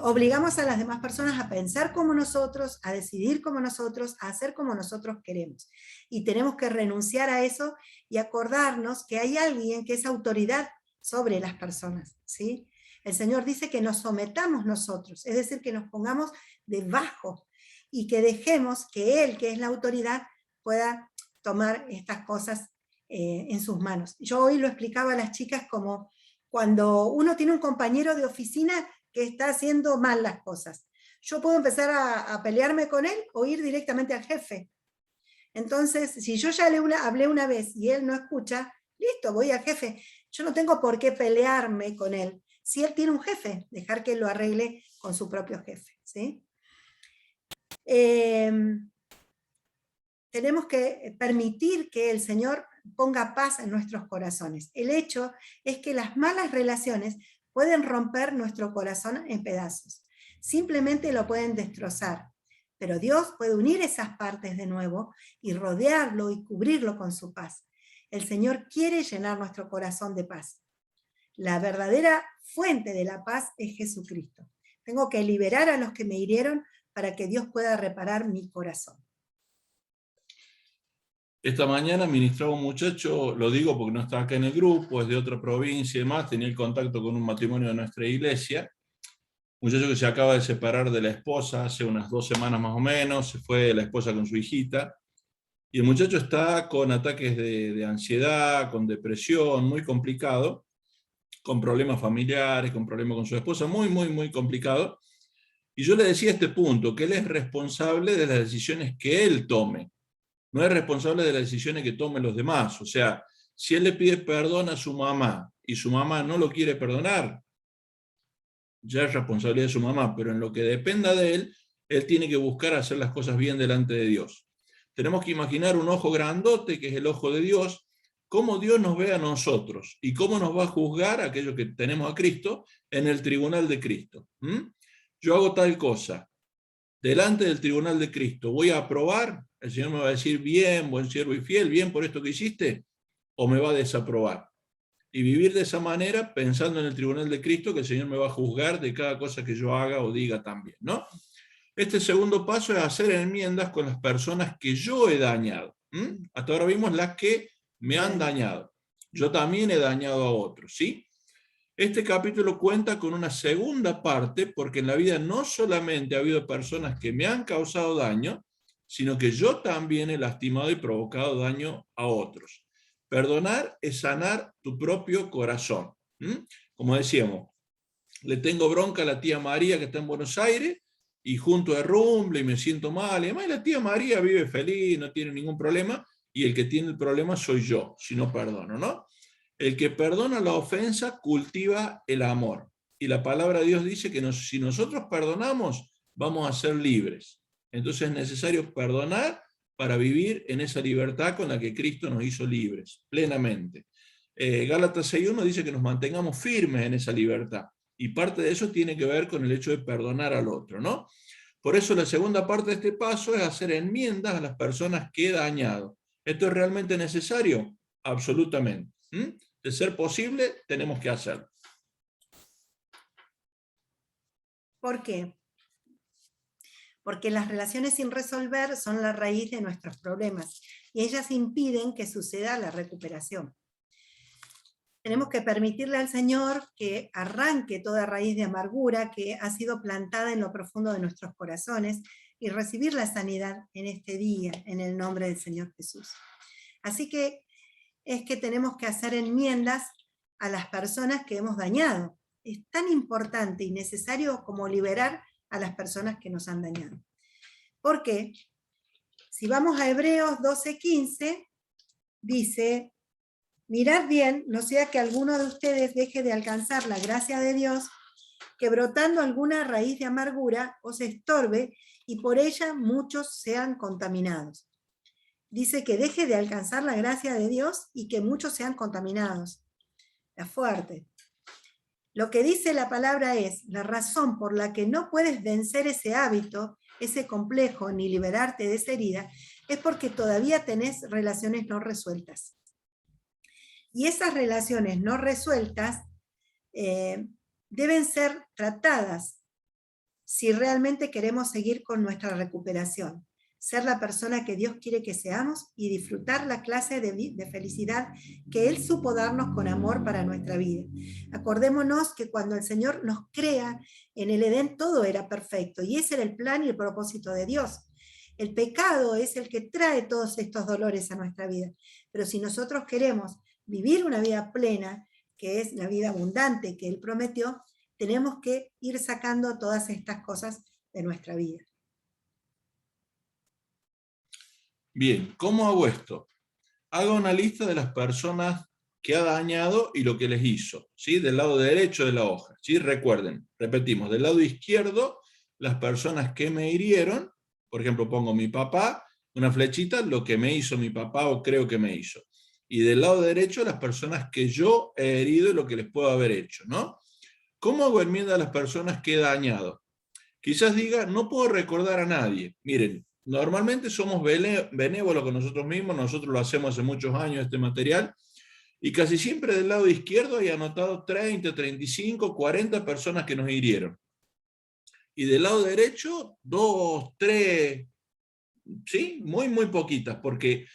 Speaker 2: obligamos a las demás personas a pensar como nosotros, a decidir como nosotros, a hacer como nosotros queremos. Y tenemos que renunciar a eso y acordarnos que hay alguien que es autoridad sobre las personas, ¿sí? El Señor dice que nos sometamos nosotros, es decir, que nos pongamos debajo y que dejemos que Él, que es la autoridad, pueda tomar estas cosas en sus manos. Yo hoy lo explicaba a las chicas como cuando uno tiene un compañero de oficina que está haciendo mal las cosas. Yo puedo empezar a pelearme con él o ir directamente al jefe. Entonces, si yo ya hablé una vez y él no escucha, listo, voy al jefe. Yo no tengo por qué pelearme con él. Si él tiene un jefe, dejar que lo arregle con su propio jefe, ¿sí? Tenemos que permitir que el Señor ponga paz en nuestros corazones. El hecho es que las malas relaciones pueden romper nuestro corazón en pedazos. Simplemente lo pueden destrozar. pero Dios puede unir esas partes de nuevo y rodearlo y cubrirlo con su paz. El Señor quiere llenar nuestro corazón de paz. La verdadera fuente de la paz es Jesucristo. Tengo que liberar a los que me hirieron para que Dios pueda reparar mi corazón.
Speaker 1: Esta mañana ministraba un muchacho, lo digo porque no está acá en el grupo, es de otra provincia y demás, tenía el contacto con un matrimonio de nuestra iglesia, un muchacho que se acaba de separar de la esposa hace unas 2 semanas más o menos, se fue la esposa con su hijita, y el muchacho está con ataques de ansiedad, con depresión, muy complicado, con problemas familiares, con problemas con su esposa, muy complicado. Y yo le decía este punto, que él es responsable de las decisiones que él tome, no es responsable de las decisiones que tomen los demás. O sea, si él le pide perdón a su mamá y su mamá no lo quiere perdonar, ya es responsabilidad de su mamá, pero en lo que dependa de él, él tiene que buscar hacer las cosas bien delante de Dios. Tenemos que imaginar un ojo grandote, que es el ojo de Dios, cómo Dios nos ve a nosotros y cómo nos va a juzgar a aquellos que tenemos a Cristo en el tribunal de Cristo. Yo hago tal cosa, delante del tribunal de Cristo, ¿voy a aprobar? El Señor me va a decir, bien, buen siervo y fiel, bien por esto que hiciste, o me va a desaprobar. Y vivir de esa manera, pensando en el tribunal de Cristo, que el Señor me va a juzgar de cada cosa que yo haga o diga también, ¿no? Este segundo paso es hacer enmiendas con las personas que yo he dañado. Hasta ahora vimos las que me han dañado. Yo también he dañado a otros, ¿sí? Este capítulo cuenta con una segunda parte, porque en la vida no solamente ha habido personas que me han causado daño, sino que yo también he lastimado y provocado daño a otros. Perdonar es sanar tu propio corazón. Como decíamos, le tengo bronca a la tía María que está en Buenos Aires, y junto a Rumble y me siento mal. Y además la tía María vive feliz, no tiene ningún problema, y el que tiene el problema soy yo, si no perdono, ¿no? El que perdona la ofensa cultiva el amor. Y la palabra de Dios dice que si nosotros perdonamos, vamos a ser libres. Entonces es necesario perdonar para vivir en esa libertad con la que Cristo nos hizo libres, plenamente. Gálatas 6:1 dice que nos mantengamos firmes en esa libertad. Y parte de eso tiene que ver con el hecho de perdonar al otro, ¿no? Por eso la segunda parte de este paso es hacer enmiendas a las personas que he dañado. ¿Esto es realmente necesario? Absolutamente. De ser posible, tenemos que hacerlo.
Speaker 2: ¿Por qué? Porque las relaciones sin resolver son la raíz de nuestros problemas y ellas impiden que suceda la recuperación. Tenemos que permitirle al Señor que arranque toda raíz de amargura que ha sido plantada en lo profundo de nuestros corazones y recibir la sanidad en este día, en el nombre del Señor Jesús. Así que es que tenemos que hacer enmiendas a las personas que hemos dañado. Es tan importante y necesario como liberar a las personas que nos han dañado. ¿Por qué? Si vamos a Hebreos 12:15, dice: mirad bien, no sea que alguno de ustedes deje de alcanzar la gracia de Dios, que brotando alguna raíz de amargura os estorbe y por ella muchos sean contaminados. Dice que deje de alcanzar la gracia de Dios y que muchos sean contaminados. Es fuerte. Lo que dice la palabra es, la razón por la que no puedes vencer ese hábito, ese complejo, ni liberarte de esa herida, es porque todavía tenés relaciones no resueltas. Y esas relaciones no resueltas deben ser tratadas si realmente queremos seguir con nuestra recuperación. Ser la persona que Dios quiere que seamos y disfrutar la clase de felicidad que Él supo darnos con amor para nuestra vida. Acordémonos que cuando el Señor nos crea en el Edén todo era perfecto y ese era el plan y el propósito de Dios. El pecado es el que trae todos estos dolores a nuestra vida. Pero si nosotros queremos vivir una vida plena, que es la vida abundante que Él prometió, tenemos que ir sacando todas estas cosas de nuestra vida.
Speaker 1: Bien, ¿cómo hago esto? Haga una lista de las personas que ha dañado y lo que les hizo, ¿sí? Del lado derecho de la hoja, ¿sí? Recuerden, repetimos, del lado izquierdo, las personas que me hirieron, por ejemplo, pongo mi papá, una flechita, lo que me hizo mi papá o creo que me hizo. Y del lado derecho, las personas que yo he herido y lo que les puedo haber hecho, ¿no? ¿Cómo hago enmienda a las personas que he dañado? Quizás diga, no puedo recordar a nadie. Miren, normalmente somos benévolos con nosotros mismos, nosotros lo hacemos hace muchos años este material, y casi siempre del lado izquierdo hay anotado 30, 35, 40 personas que nos hirieron. Y del lado derecho, 2, 3, ¿sí? Muy, muy poquitas, porque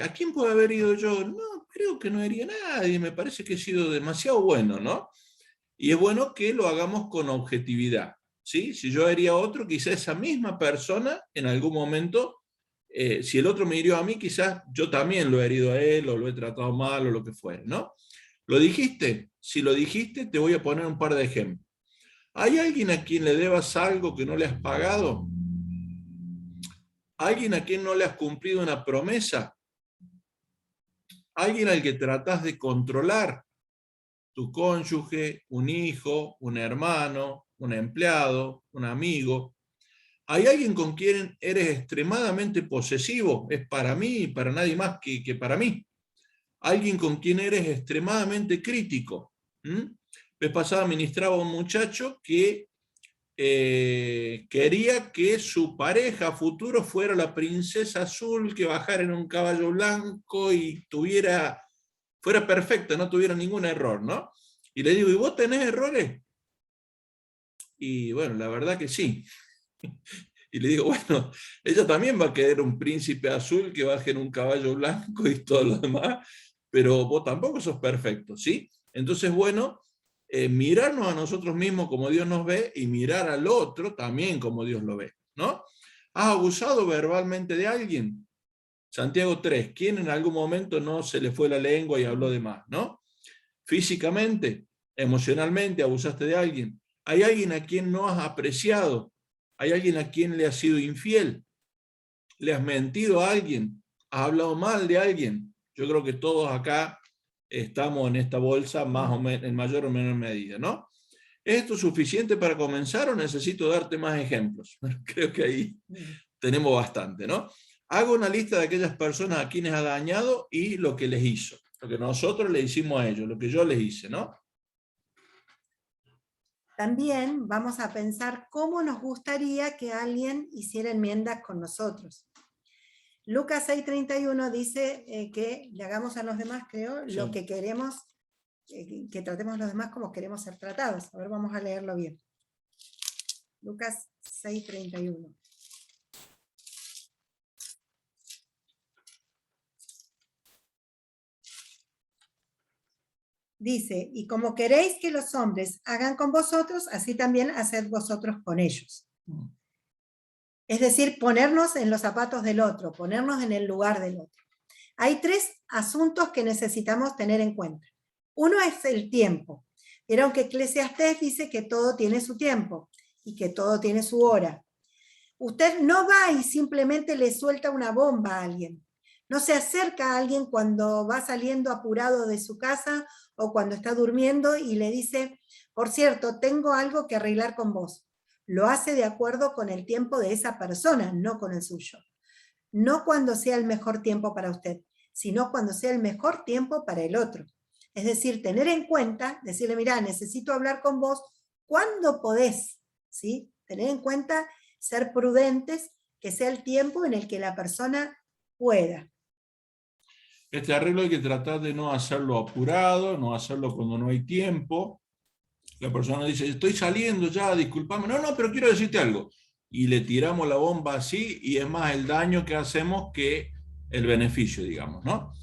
Speaker 1: ¿a quién puede haber ido yo? No, creo que no hería a nadie, me parece que he sido demasiado bueno, ¿no? Y es bueno que lo hagamos con objetividad, ¿sí? Si yo hería a otro, quizás esa misma persona en algún momento, si el otro me hirió a mí, quizás yo también lo he herido a él, o lo he tratado mal, o lo que fuera, ¿no? ¿Lo dijiste? Si lo dijiste, te voy a poner un par de ejemplos. ¿Hay alguien a quien le debas algo que no le has pagado? ¿Alguien a quien no le has cumplido una promesa? ¿Alguien al que tratás de controlar? Tu cónyuge, un hijo, un hermano, un empleado, un amigo. ¿Hay alguien con quien eres extremadamente posesivo? Es para mí y para nadie más que para mí. ¿Alguien con quien eres extremadamente crítico? Vez pasada ministraba a un muchacho que quería que su pareja futuro fuera la princesa azul, que bajara en un caballo blanco y fuera perfecta, no tuviera ningún error, ¿no? Y le digo, ¿y vos tenés errores? Y bueno, la verdad que sí. Y le digo, bueno, ella también va a querer un príncipe azul que baje en un caballo blanco y todo lo demás, pero vos tampoco sos perfecto, ¿sí? Entonces, bueno, mirarnos a nosotros mismos como Dios nos ve y mirar al otro también como Dios lo ve, ¿no? ¿Has abusado verbalmente de alguien? Santiago 3, ¿quién en algún momento no se le fue la lengua y habló de más, ¿no? Físicamente, emocionalmente, abusaste de alguien. ¿Hay alguien a quien no has apreciado? ¿Hay alguien a quien le has sido infiel? ¿Le has mentido a alguien? ¿Has hablado mal de alguien? Yo creo que todos acá estamos en esta bolsa más o menos, en mayor o menor medida, ¿no? ¿Es esto suficiente para comenzar o necesito darte más ejemplos? Bueno, creo que ahí tenemos bastante, ¿no? Hago una lista de aquellas personas a quienes ha dañado y lo que les hizo. Lo que nosotros le hicimos a ellos, lo que yo les hice, ¿no?
Speaker 2: También vamos a pensar cómo nos gustaría que alguien hiciera enmiendas con nosotros. Lucas 6:31 dice que le hagamos a los demás, creo,
Speaker 1: Sí.
Speaker 2: lo que queremos, que tratemos a los demás como queremos ser tratados. A ver, vamos a leerlo bien. Lucas 6:31. Dice, y como queréis que los hombres hagan con vosotros, así también haced vosotros con ellos. Es decir, ponernos en los zapatos del otro, ponernos en el lugar del otro. Hay 3 asuntos que necesitamos tener en cuenta. Uno es el tiempo. Vieron que Eclesiastés dice que todo tiene su tiempo y que todo tiene su hora. Usted no va y simplemente le suelta una bomba a alguien. No se acerca a alguien cuando va saliendo apurado de su casa o cuando está durmiendo y le dice, por cierto, tengo algo que arreglar con vos. Lo hace de acuerdo con el tiempo de esa persona, no con el suyo. No cuando sea el mejor tiempo para usted, sino cuando sea el mejor tiempo para el otro. Es decir, tener en cuenta, decirle, mira, necesito hablar con vos, ¿cuándo podés? ¿Sí? Tener en cuenta, ser prudentes, que sea el tiempo en el que la persona pueda.
Speaker 1: Este arreglo hay que tratar de no hacerlo apurado, no hacerlo cuando no hay tiempo. La persona dice, estoy saliendo ya, discúlpame. No, pero quiero decirte algo. Y le tiramos la bomba así, y es más el daño que hacemos que el beneficio, digamos, ¿no?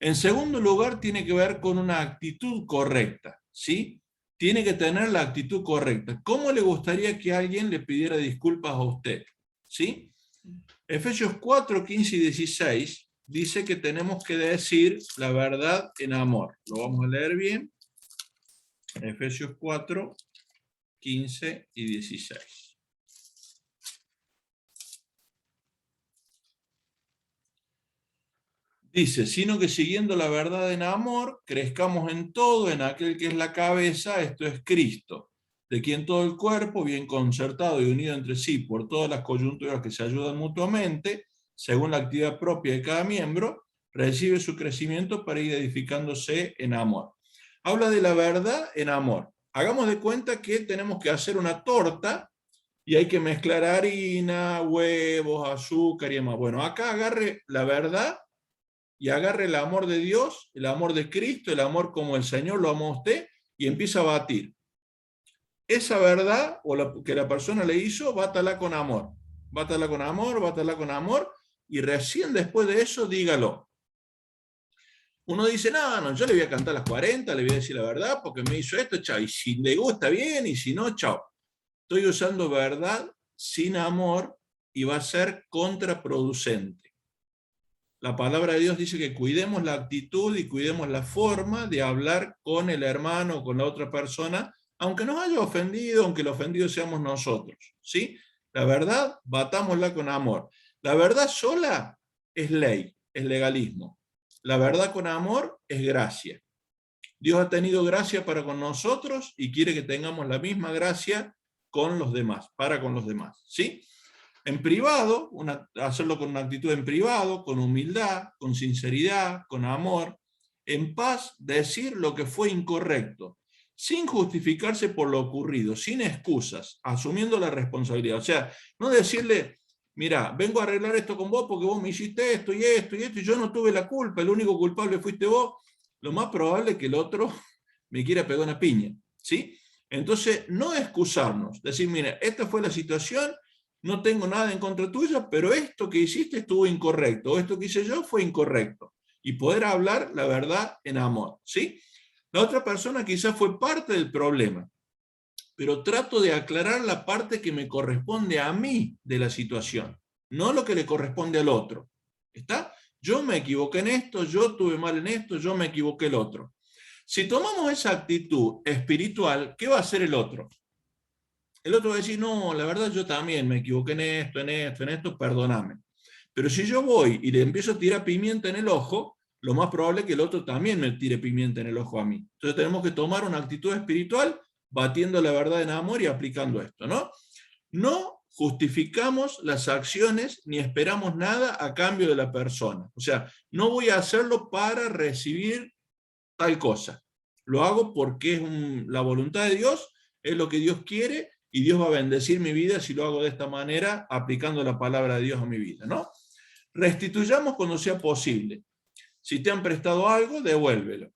Speaker 1: En segundo lugar, tiene que ver con una actitud correcta, ¿sí? Tiene que tener la actitud correcta. ¿Cómo le gustaría que alguien le pidiera disculpas a usted? ¿Sí? Efesios 4, 15 y 16 dice que tenemos que decir la verdad en amor. Lo vamos a leer bien. Efesios 4, 15 y 16. Dice, sino que siguiendo la verdad en amor, crezcamos en todo, en aquel que es la cabeza, esto es Cristo, de quien todo el cuerpo, bien concertado y unido entre sí por todas las coyunturas que se ayudan mutuamente, según la actividad propia de cada miembro, recibe su crecimiento para ir edificándose en amor. Habla de la verdad en amor. Hagamos de cuenta que tenemos que hacer una torta y hay que mezclar harina, huevos, azúcar y demás. Bueno, acá agarre la verdad y agarre el amor de Dios, el amor de Cristo, el amor como el Señor lo amó a usted, y empieza a batir. Esa verdad o que la persona le hizo, bátala con amor. Bátala con amor, bátala con amor, y recién después de eso dígalo. Uno dice, no, yo le voy a cantar las 40, le voy a decir la verdad porque me hizo esto, chao. Y si le gusta bien, y si no, chao. Estoy usando verdad sin amor y va a ser contraproducente. La palabra de Dios dice que cuidemos la actitud y cuidemos la forma de hablar con el hermano o con la otra persona, aunque nos haya ofendido, aunque el ofendido seamos nosotros, ¿sí? La verdad, batámosla con amor. La verdad sola es ley, es legalismo. La verdad con amor es gracia. Dios ha tenido gracia para con nosotros y quiere que tengamos la misma gracia con los demás, para con los demás, ¿sí? En privado, hacerlo con una actitud en privado, con humildad, con sinceridad, con amor, en paz, decir lo que fue incorrecto, sin justificarse por lo ocurrido, sin excusas, asumiendo la responsabilidad. O sea, no decirle, mira, vengo a arreglar esto con vos porque vos me hiciste esto y esto y esto, y yo no tuve la culpa, el único culpable fuiste vos. Lo más probable es que el otro me quiera pegar una piña, ¿sí? Entonces, no excusarnos, decir, mira, esta fue la situación, no tengo nada en contra tuya, pero esto que hiciste estuvo incorrecto, o esto que hice yo fue incorrecto. Y poder hablar la verdad en amor, ¿sí? La otra persona quizás fue parte del problema, pero trato de aclarar la parte que me corresponde a mí de la situación, no lo que le corresponde al otro. ¿Está? Yo me equivoqué en esto, yo tuve mal en esto, yo me equivoqué el otro. Si tomamos esa actitud espiritual, ¿qué va a hacer el otro? El otro va a decir, no, la verdad yo también me equivoqué en esto, en esto, en esto, perdóname. Pero si yo voy y le empiezo a tirar pimienta en el ojo, lo más probable es que el otro también me tire pimienta en el ojo a mí. Entonces tenemos que tomar una actitud espiritual, batiendo la verdad en amor y aplicando esto, ¿no? No justificamos las acciones ni esperamos nada a cambio de la persona. O sea, no voy a hacerlo para recibir tal cosa. Lo hago porque es la voluntad de Dios, es lo que Dios quiere, y Dios va a bendecir mi vida si lo hago de esta manera, aplicando la palabra de Dios a mi vida, ¿no? Restituyamos cuando sea posible. Si te han prestado algo, devuélvelo.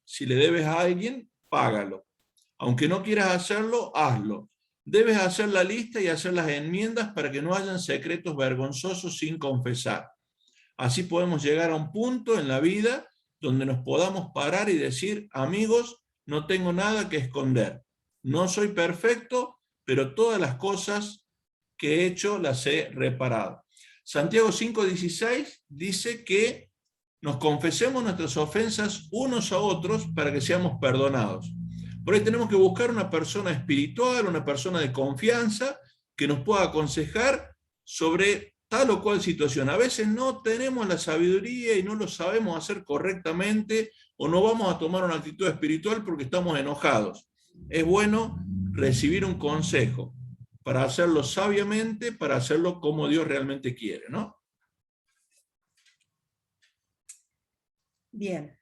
Speaker 1: Si le debes a alguien, págalo. Aunque no quieras hacerlo, hazlo. Debes hacer la lista y hacer las enmiendas para que no hayan secretos vergonzosos sin confesar. Así podemos llegar a un punto en la vida donde nos podamos parar y decir, amigos, no tengo nada que esconder. No soy perfecto, pero todas las cosas que he hecho las he reparado. Santiago 5:16 dice que nos confesemos nuestras ofensas unos a otros para que seamos perdonados. Por ahí tenemos que buscar una persona espiritual, una persona de confianza que nos pueda aconsejar sobre tal o cual situación. A veces no tenemos la sabiduría y no lo sabemos hacer correctamente, o no vamos a tomar una actitud espiritual porque estamos enojados. Es bueno recibir un consejo para hacerlo sabiamente, para hacerlo como Dios realmente quiere, ¿no?
Speaker 2: Bien.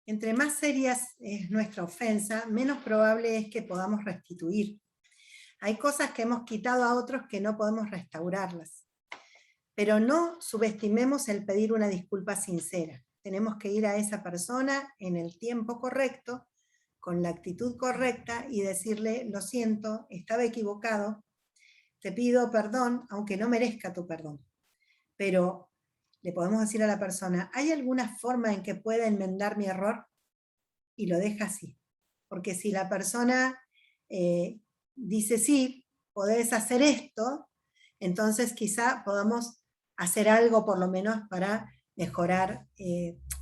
Speaker 2: Entre más seria es nuestra ofensa, menos probable es que podamos restituir. Hay cosas que hemos quitado a otros que no podemos restaurarlas. Pero no subestimemos el pedir una disculpa sincera. Tenemos que ir a esa persona en el tiempo correcto, con la actitud correcta, y decirle, lo siento, estaba equivocado, te pido perdón, aunque no merezca tu perdón. Pero le podemos decir a la persona, ¿hay alguna forma en que pueda enmendar mi error? Y lo deja así. Porque si la persona dice, sí, podés hacer esto, entonces quizá podamos hacer algo por lo menos para mejorar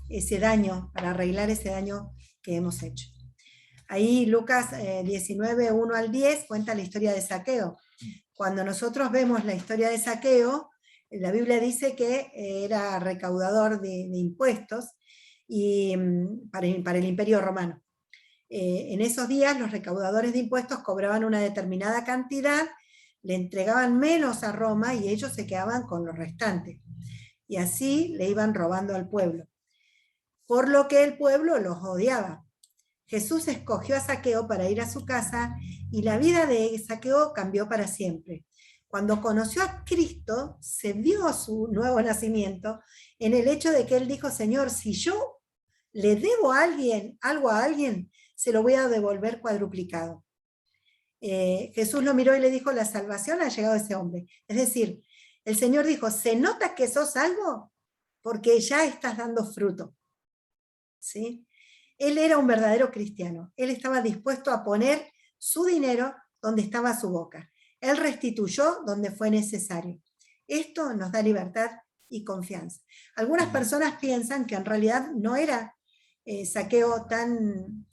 Speaker 2: ese daño, para arreglar ese daño que hemos hecho. Ahí Lucas 19, 1 al 10 cuenta la historia de Zaqueo. Cuando nosotros vemos la historia de Zaqueo, la Biblia dice que era recaudador de impuestos y, para el Imperio Romano. En esos días los recaudadores de impuestos cobraban una determinada cantidad, le entregaban menos a Roma y ellos se quedaban con los restantes. Y así le iban robando al pueblo. Por lo que el pueblo los odiaba. Jesús escogió a Zaqueo para ir a su casa y la vida de Zaqueo cambió para siempre. Cuando conoció a Cristo, se vio su nuevo nacimiento en el hecho de que él dijo, Señor, si yo le debo algo a alguien, se lo voy a devolver cuadruplicado. Jesús lo miró y le dijo, la salvación ha llegado a ese hombre. Es decir, el Señor dijo, ¿se nota que sos algo? Porque ya estás dando fruto. ¿Sí? Él era un verdadero cristiano. Él estaba dispuesto a poner su dinero donde estaba su boca. Él restituyó donde fue necesario. Esto nos da libertad y confianza. Algunas personas piensan que en realidad no era Zaqueo tan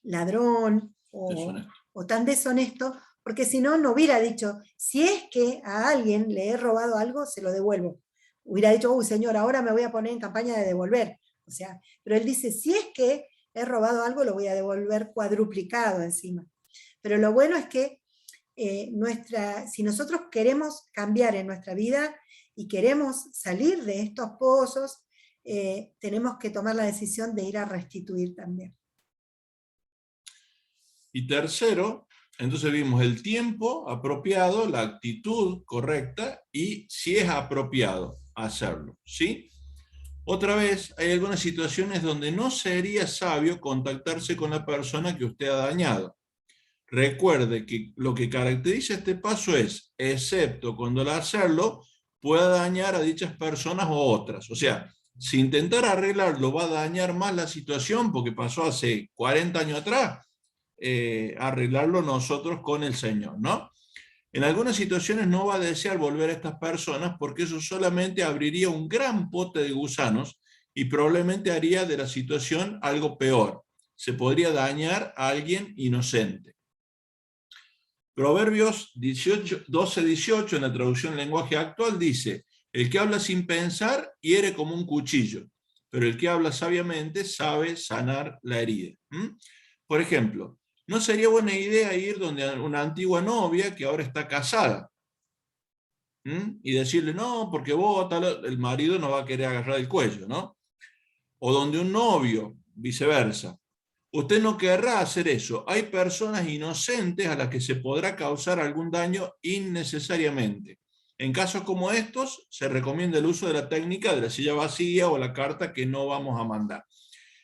Speaker 2: ladrón o tan deshonesto, porque si no, no hubiera dicho, si es que a alguien le he robado algo, se lo devuelvo. Hubiera dicho, uy, Señor, ahora me voy a poner en campaña de devolver. O sea, pero él dice, si es que he robado algo, lo voy a devolver cuadruplicado encima. Pero lo bueno es que si nosotros queremos cambiar en nuestra vida y queremos salir de estos pozos, tenemos que tomar la decisión de ir a restituir también.
Speaker 1: Y tercero, entonces vimos el tiempo apropiado, la actitud correcta y si es apropiado hacerlo, ¿sí? Otra vez, hay algunas situaciones donde no sería sabio contactarse con la persona que usted ha dañado. Recuerde que lo que caracteriza este paso es, excepto cuando al hacerlo pueda dañar a dichas personas o otras. O sea, si intentar arreglarlo va a dañar más la situación porque pasó hace 40 años atrás, arreglarlo nosotros con el Señor, ¿no? En algunas situaciones no va a desear volver a estas personas porque eso solamente abriría un gran pote de gusanos y probablemente haría de la situación algo peor. Se podría dañar a alguien inocente. Proverbios 12:18 en la traducción lenguaje actual dice, el que habla sin pensar hiere como un cuchillo, pero el que habla sabiamente sabe sanar la herida. Por ejemplo, no sería buena idea ir donde una antigua novia que ahora está casada y decirle, no, porque vos, el marido nos va a querer agarrar el cuello, ¿no? O donde un novio, viceversa. Usted no querrá hacer eso. Hay personas inocentes a las que se podrá causar algún daño innecesariamente. En casos como estos, se recomienda el uso de la técnica de la silla vacía o la carta que no vamos a mandar.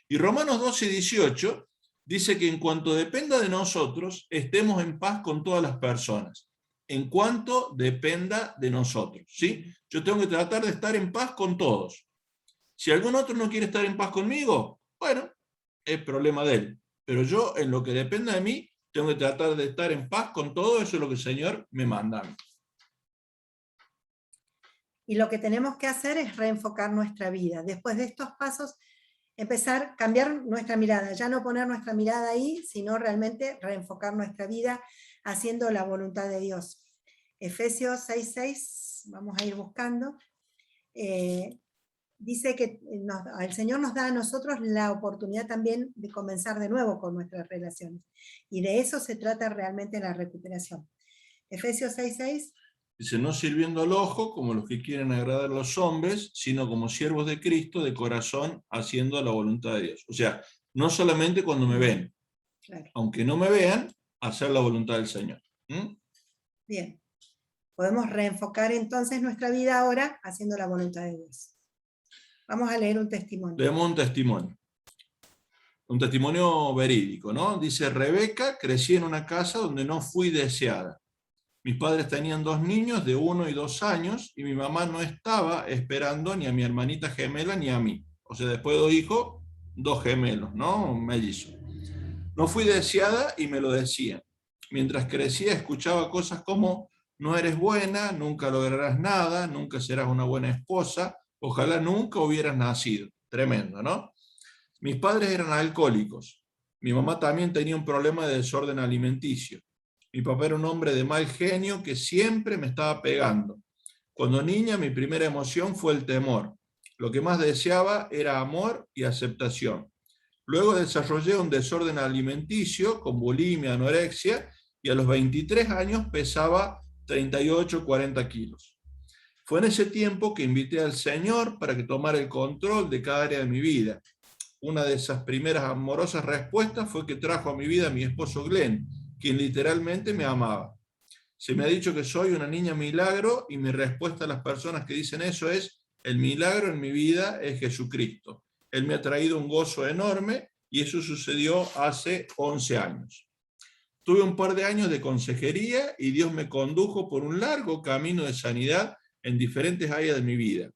Speaker 1: Y Romanos 12:18 dice que en cuanto dependa de nosotros, estemos en paz con todas las personas. En cuanto dependa de nosotros, ¿sí? Yo tengo que tratar de estar en paz con todos. Si algún otro no quiere estar en paz conmigo, bueno, es problema de él. Pero yo, en lo que dependa de mí, tengo que tratar de estar en paz con todo. Eso es lo que el Señor me manda a mí.
Speaker 2: Y lo que tenemos que hacer es reenfocar nuestra vida. Después de estos pasos, empezar a cambiar nuestra mirada, ya no poner nuestra mirada ahí, sino realmente reenfocar nuestra vida haciendo la voluntad de Dios. Efesios 6:6, vamos a ir buscando, dice que el Señor nos da a nosotros la oportunidad también de comenzar de nuevo con nuestras relaciones. Y de eso se trata realmente la recuperación. Efesios 6:6.
Speaker 1: Dice, no sirviendo al ojo como los que quieren agradar a los hombres, sino como siervos de Cristo de corazón, haciendo la voluntad de Dios. O sea, no solamente cuando me ven, claro. Aunque no me vean, hacer la voluntad del Señor.
Speaker 2: Bien. Podemos reenfocar entonces nuestra vida ahora haciendo la voluntad de Dios. Vamos a leer un testimonio.
Speaker 1: Leemos un testimonio. Un testimonio verídico, ¿no? Dice, Rebeca, crecí en una casa donde no fui deseada. Mis padres tenían 2 niños de 1 y 2 años y mi mamá no estaba esperando ni a mi hermanita gemela ni a mí. O sea, después de 2 hijos, 2 gemelos, ¿no? Mellizos. No fui deseada y me lo decían. Mientras crecía escuchaba cosas como, no eres buena, nunca lograrás nada, nunca serás una buena esposa, ojalá nunca hubieras nacido. Tremendo, ¿no? Mis padres eran alcohólicos. Mi mamá también tenía un problema de desorden alimenticio. Mi papá era un hombre de mal genio que siempre me estaba pegando. Cuando niña, mi primera emoción fue el temor. Lo que más deseaba era amor y aceptación. Luego desarrollé un desorden alimenticio con bulimia, anorexia, y a los 23 años pesaba 38, 40 kilos. Fue en ese tiempo que invité al Señor para que tomara el control de cada área de mi vida. una de esas primeras amorosas respuestas fue que trajo a mi vida a mi esposo Glenn, quien literalmente me amaba. Se me ha dicho que soy una niña milagro y mi respuesta a las personas que dicen eso es: el milagro en mi vida es Jesucristo. Él me ha traído un gozo enorme y eso sucedió hace 11 años. Tuve un par de años de consejería y Dios me condujo por un largo camino de sanidad en diferentes áreas de mi vida.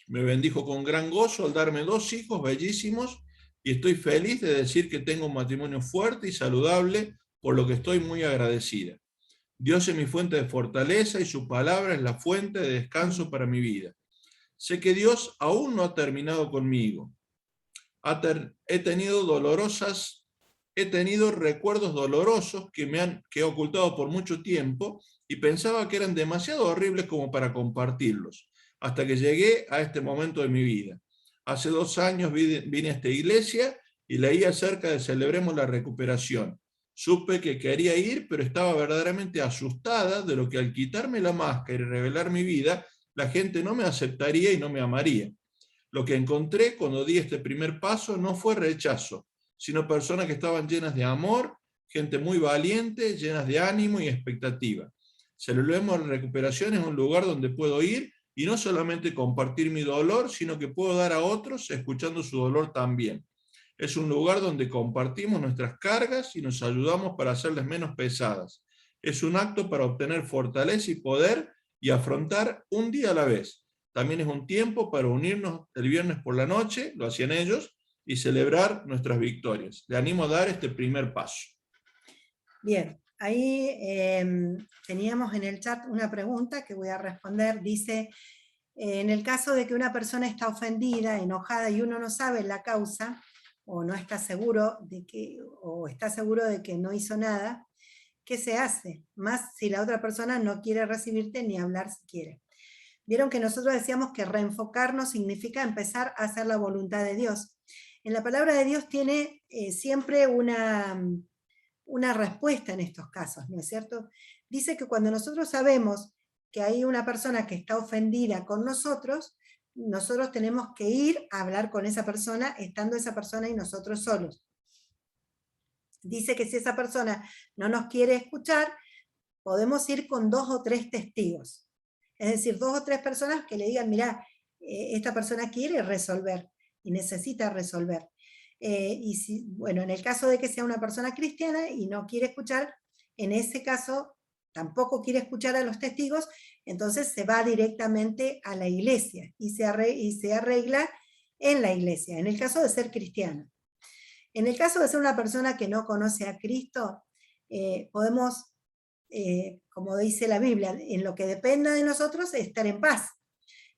Speaker 1: Me bendijo con gran gozo al darme 2 hijos bellísimos y estoy feliz de decir que tengo un matrimonio fuerte y saludable, por lo que estoy muy agradecida. Dios es mi fuente de fortaleza y su palabra es la fuente de descanso para mi vida. Sé que Dios aún no ha terminado conmigo. He tenido recuerdos dolorosos que he ocultado por mucho tiempo y pensaba que eran demasiado horribles como para compartirlos, hasta que llegué a este momento de mi vida. Hace 2 años vine a esta iglesia y leí acerca de Celebremos la Recuperación. Supe que quería ir, pero estaba verdaderamente asustada de lo que al quitarme la máscara y revelar mi vida, la gente no me aceptaría y no me amaría. Lo que encontré cuando di este primer paso no fue rechazo, sino personas que estaban llenas de amor, gente muy valiente, llenas de ánimo y expectativa. Celebremos la Recuperación es un lugar donde puedo ir y no solamente compartir mi dolor, sino que puedo dar a otros escuchando su dolor también. Es un lugar donde compartimos nuestras cargas y nos ayudamos para hacerlas menos pesadas. Es un acto para obtener fortaleza y poder y afrontar un día a la vez. También es un tiempo para unirnos el viernes por la noche, lo hacían ellos, y celebrar nuestras victorias. Le animo a dar este primer paso.
Speaker 2: Bien, ahí teníamos en el chat una pregunta que voy a responder. Dice, en el caso de que una persona está ofendida, enojada y uno no sabe la causa, o no está seguro o está seguro de que no hizo nada, ¿qué se hace? Más si la otra persona no quiere recibirte ni hablar si quiere. Vieron que nosotros decíamos que reenfocarnos significa empezar a hacer la voluntad de Dios. En la palabra de Dios tiene siempre una respuesta en estos casos, ¿no es cierto? Dice que cuando nosotros sabemos que hay una persona que está ofendida con nosotros tenemos que ir a hablar con esa persona, estando esa persona y nosotros solos. Dice que si esa persona no nos quiere escuchar, podemos ir con 2 o 3 testigos. Es decir, 2 o 3 personas que le digan, mirá, esta persona quiere resolver y necesita resolver. Bueno, en el caso de que sea una persona cristiana y no quiere escuchar, en ese caso tampoco quiere escuchar a los testigos, entonces se va directamente a la iglesia y se arregla en la iglesia, en el caso de ser cristiano. En el caso de ser una persona que no conoce a Cristo, podemos, como dice la Biblia, en lo que dependa de nosotros, estar en paz.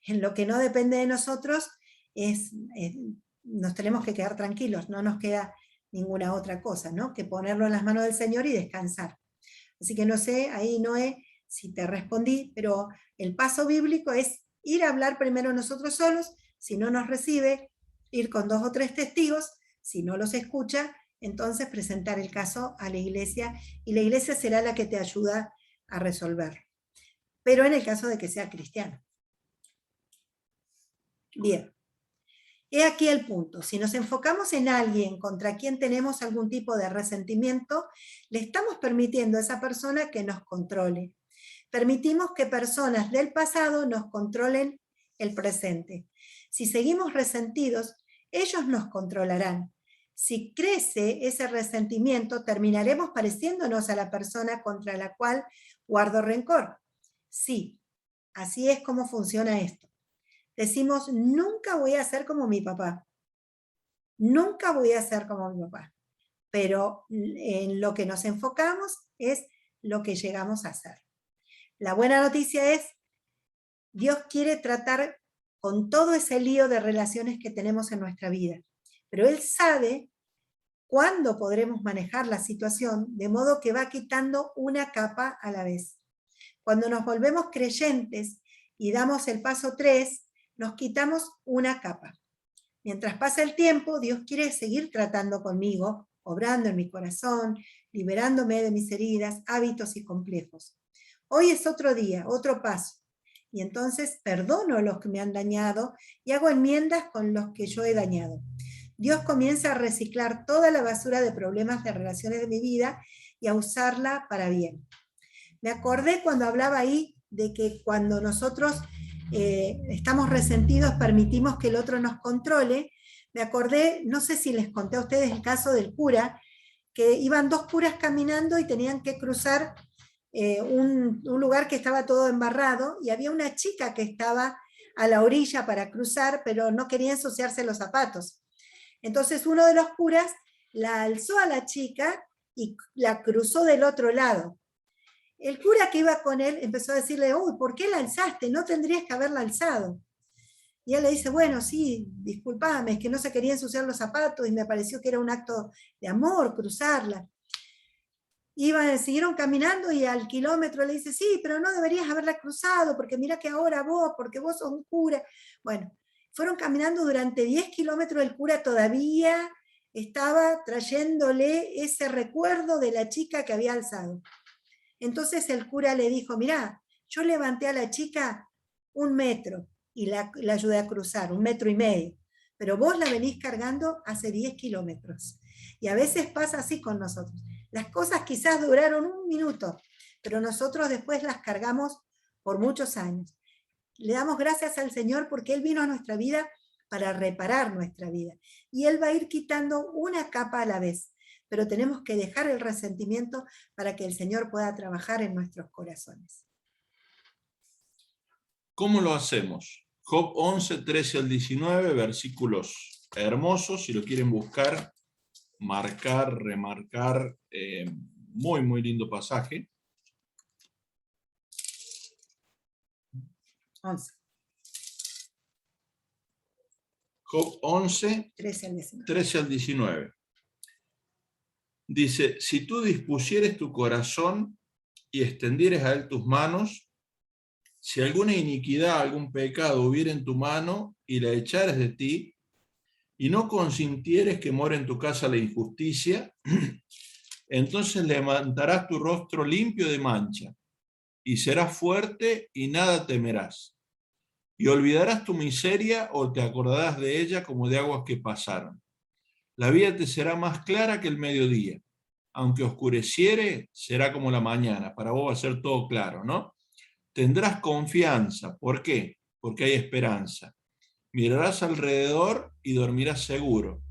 Speaker 2: En lo que no depende de nosotros, nos tenemos que quedar tranquilos, no nos queda ninguna otra cosa, ¿no? Que ponerlo en las manos del Señor y descansar. Así que no sé, ahí Noé, si te respondí, pero el paso bíblico es ir a hablar primero nosotros solos, si no nos recibe, ir con 2 o 3 testigos, si no los escucha, entonces presentar el caso a la iglesia y la iglesia será la que te ayuda a resolver. Pero en el caso de que sea cristiano. Bien. He aquí el punto. Si nos enfocamos en alguien contra quien tenemos algún tipo de resentimiento, le estamos permitiendo a esa persona que nos controle. Permitimos que personas del pasado nos controlen el presente. Si seguimos resentidos, ellos nos controlarán. Si crece ese resentimiento, terminaremos pareciéndonos a la persona contra la cual guardo rencor. Sí, así es como funciona esto. Decimos, nunca voy a ser como mi papá. Nunca voy a ser como mi papá. Pero en lo que nos enfocamos es lo que llegamos a ser. La buena noticia es, Dios quiere tratar con todo ese lío de relaciones que tenemos en nuestra vida. Pero Él sabe cuándo podremos manejar la situación, de modo que va quitando una capa a la vez. Cuando nos volvemos creyentes y damos el paso 3, nos quitamos una capa. Mientras pasa el tiempo, Dios quiere seguir tratando conmigo, obrando en mi corazón, liberándome de mis heridas, hábitos y complejos. Hoy es otro día, otro paso. Y entonces perdono a los que me han dañado y hago enmiendas con los que yo he dañado. Dios comienza a reciclar toda la basura de problemas de relaciones de mi vida y a usarla para bien. Me acordé cuando hablaba ahí de que cuando nosotros estamos resentidos, permitimos que el otro nos controle. Me acordé, no sé si les conté a ustedes el caso del cura, que iban dos curas caminando y tenían que cruzar un lugar que estaba todo embarrado, y había una chica que estaba a la orilla para cruzar, pero no quería ensuciarse los zapatos. Entonces uno de los curas la alzó a la chica y la cruzó del otro lado. El cura que iba con él empezó a decirle, uy, ¿por qué la alzaste? No tendrías que haberla alzado. Y él le dice, bueno, sí, discúlpame, es que no se quería ensuciar los zapatos y me pareció que era un acto de amor cruzarla. Siguieron caminando y al kilómetro le dice, sí, pero no deberías haberla cruzado, porque mira que ahora vos, porque vos sos un cura. Bueno, fueron caminando durante 10 kilómetros, el cura todavía estaba trayéndole ese recuerdo de la chica que había alzado. Entonces el cura le dijo, mirá, yo levanté a la chica 1 metro y la ayudé a cruzar, 1,5 metros, pero vos la venís cargando hace 10 kilómetros. Y a veces pasa así con nosotros. Las cosas quizás duraron 1 minuto, pero nosotros después las cargamos por muchos años. Le damos gracias al Señor porque Él vino a nuestra vida para reparar nuestra vida. Y Él va a ir quitando una capa a la vez. Pero tenemos que dejar el resentimiento para que el Señor pueda trabajar en nuestros corazones.
Speaker 1: ¿Cómo lo hacemos? Job 11, 13 al 19, versículos hermosos, si lo quieren buscar, marcar, remarcar, muy, muy lindo pasaje.
Speaker 2: 11.
Speaker 1: Job 11,
Speaker 2: 13
Speaker 1: al 19. Dice, si tú dispusieres tu corazón y extendieres a él tus manos, si alguna iniquidad, algún pecado hubiera en tu mano y la echares de ti, y no consintieres que more en tu casa la injusticia, entonces levantarás tu rostro limpio de mancha, y serás fuerte y nada temerás. Y olvidarás tu miseria o te acordarás de ella como de aguas que pasaron. La vida te será más clara que el mediodía. Aunque oscureciere, será como la mañana. Para vos va a ser todo claro, ¿no? Tendrás confianza. ¿Por qué? Porque hay esperanza. Mirarás alrededor y dormirás seguro.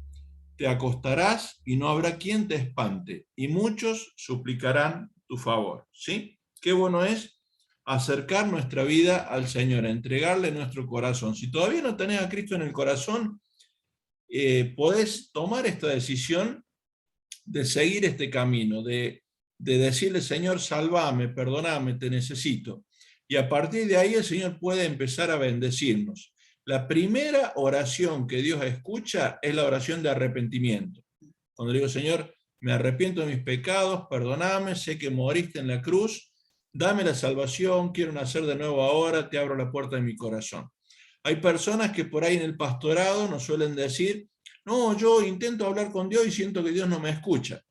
Speaker 1: Te acostarás y no habrá quien te espante, y muchos suplicarán tu favor. ¿Sí? Qué bueno es acercar nuestra vida al Señor, entregarle nuestro corazón. Si todavía no tenés a Cristo en el corazón, podés tomar esta decisión de seguir este camino, de decirle, Señor, salvame, perdóname, te necesito. Y a partir de ahí el Señor puede empezar a bendecirnos. La primera oración que Dios escucha es la oración de arrepentimiento. Cuando digo, Señor, me arrepiento de mis pecados, perdóname, sé que moriste en la cruz, dame la salvación, quiero nacer de nuevo ahora, te abro la puerta de mi corazón. Hay personas que por ahí en el pastorado nos suelen decir, no, yo intento hablar con Dios y siento que Dios no me escucha.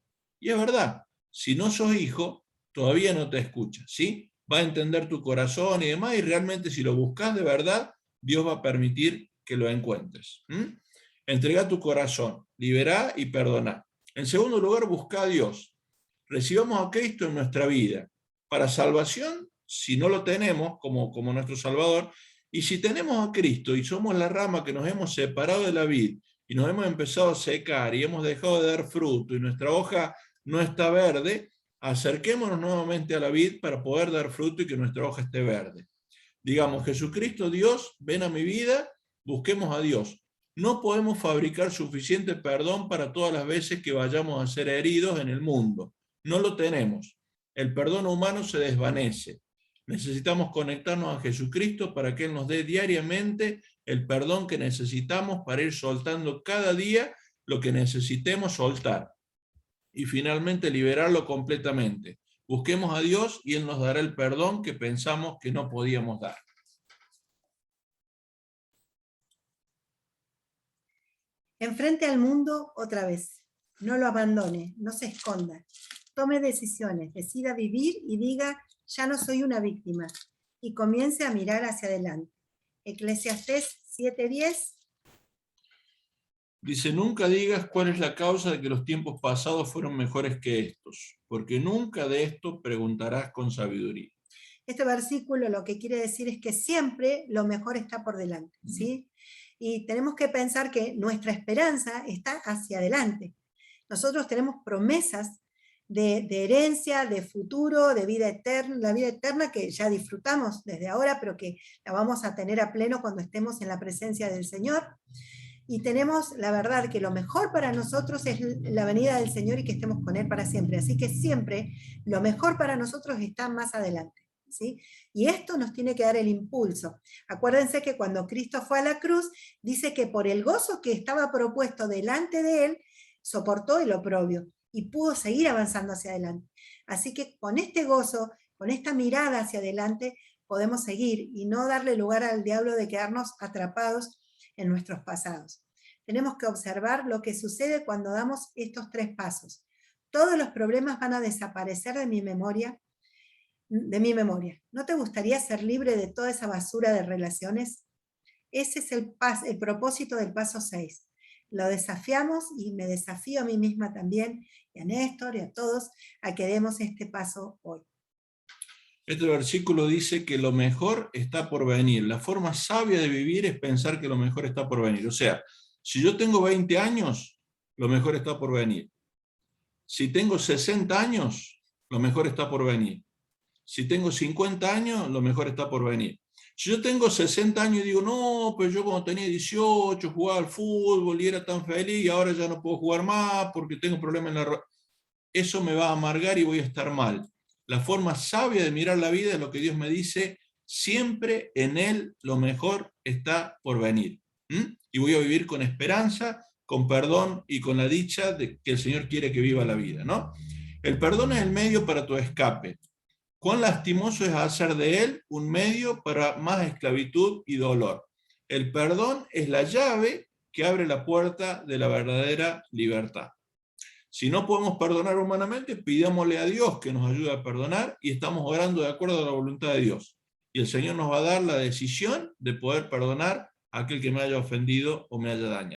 Speaker 1: Y es verdad, si no sos hijo, todavía no te escucha, ¿sí? Va a entender tu corazón y demás, y realmente si lo buscas de verdad, Dios va a permitir que lo encuentres. Entrega tu corazón, liberá y perdoná. En segundo lugar, busca a Dios. Recibamos a Cristo en nuestra vida. Para salvación, si no lo tenemos como nuestro Salvador, y si tenemos a Cristo y somos la rama que nos hemos separado de la vid y nos hemos empezado a secar y hemos dejado de dar fruto y nuestra hoja no está verde, acerquémonos nuevamente a la vid para poder dar fruto y que nuestra hoja esté verde. Digamos, Jesucristo, Dios, ven a mi vida, busquemos a Dios. No podemos fabricar suficiente perdón para todas las veces que vayamos a ser heridos en el mundo. No lo tenemos. El perdón humano se desvanece. Necesitamos conectarnos a Jesucristo para que Él nos dé diariamente el perdón que necesitamos para ir soltando cada día lo que necesitemos soltar. Y finalmente liberarlo completamente. Busquemos a Dios y Él nos dará el perdón que pensamos que no podíamos dar.
Speaker 2: Enfrente al mundo otra vez. No lo abandone, no se esconda. Tome decisiones, decida vivir y diga, ya no soy una víctima. Y comience a mirar hacia adelante. Eclesiastés 7:10.
Speaker 1: Dice, nunca digas cuál es la causa de que los tiempos pasados fueron mejores que estos, porque nunca de esto preguntarás con sabiduría.
Speaker 2: Este versículo lo que quiere decir es que siempre lo mejor está por delante, ¿sí? Y tenemos que pensar que nuestra esperanza está hacia adelante. Nosotros tenemos promesas de herencia, de futuro, de vida eterna, la vida eterna que ya disfrutamos desde ahora, pero que la vamos a tener a pleno cuando estemos en la presencia del Señor. Y tenemos la verdad que lo mejor para nosotros es la venida del Señor y que estemos con Él para siempre. Así que siempre lo mejor para nosotros está más adelante. ¿Sí? Y esto nos tiene que dar el impulso. Acuérdense que cuando Cristo fue a la cruz, dice que por el gozo que estaba propuesto delante de Él, soportó el oprobio y pudo seguir avanzando hacia adelante. Así que con este gozo, con esta mirada hacia adelante, podemos seguir y no darle lugar al diablo de quedarnos atrapados en nuestros pasados. Tenemos que observar lo que sucede cuando damos estos 3 pasos. Todos los problemas van a desaparecer de mi memoria. ¿No te gustaría ser libre de toda esa basura de relaciones? Ese es el propósito del paso 6. Lo desafiamos y me desafío a mí misma también, y a Néstor y a todos, a que demos este paso hoy.
Speaker 1: Este versículo dice que lo mejor está por venir. La forma sabia de vivir es pensar que lo mejor está por venir. O sea, si yo tengo 20 años, lo mejor está por venir. Si tengo 60 años, lo mejor está por venir. Si tengo 50 años, lo mejor está por venir. Si yo tengo 60 años y digo, no, pero yo cuando tenía 18 jugaba al fútbol y era tan feliz y ahora ya no puedo jugar más porque tengo problemas en la... Eso me va a amargar y voy a estar mal. La forma sabia de mirar la vida es lo que Dios me dice, siempre en Él lo mejor está por venir. Y voy a vivir con esperanza, con perdón y con la dicha de que el Señor quiere que viva la vida, ¿no? El perdón es el medio para tu escape. Cuán lastimoso es hacer de él un medio para más esclavitud y dolor. El perdón es la llave que abre la puerta de la verdadera libertad. Si no podemos perdonar humanamente, pidámosle a Dios que nos ayude a perdonar y estamos orando de acuerdo a la voluntad de Dios. Y el Señor nos va a dar la decisión de poder perdonar a aquel que me haya ofendido o me haya dañado.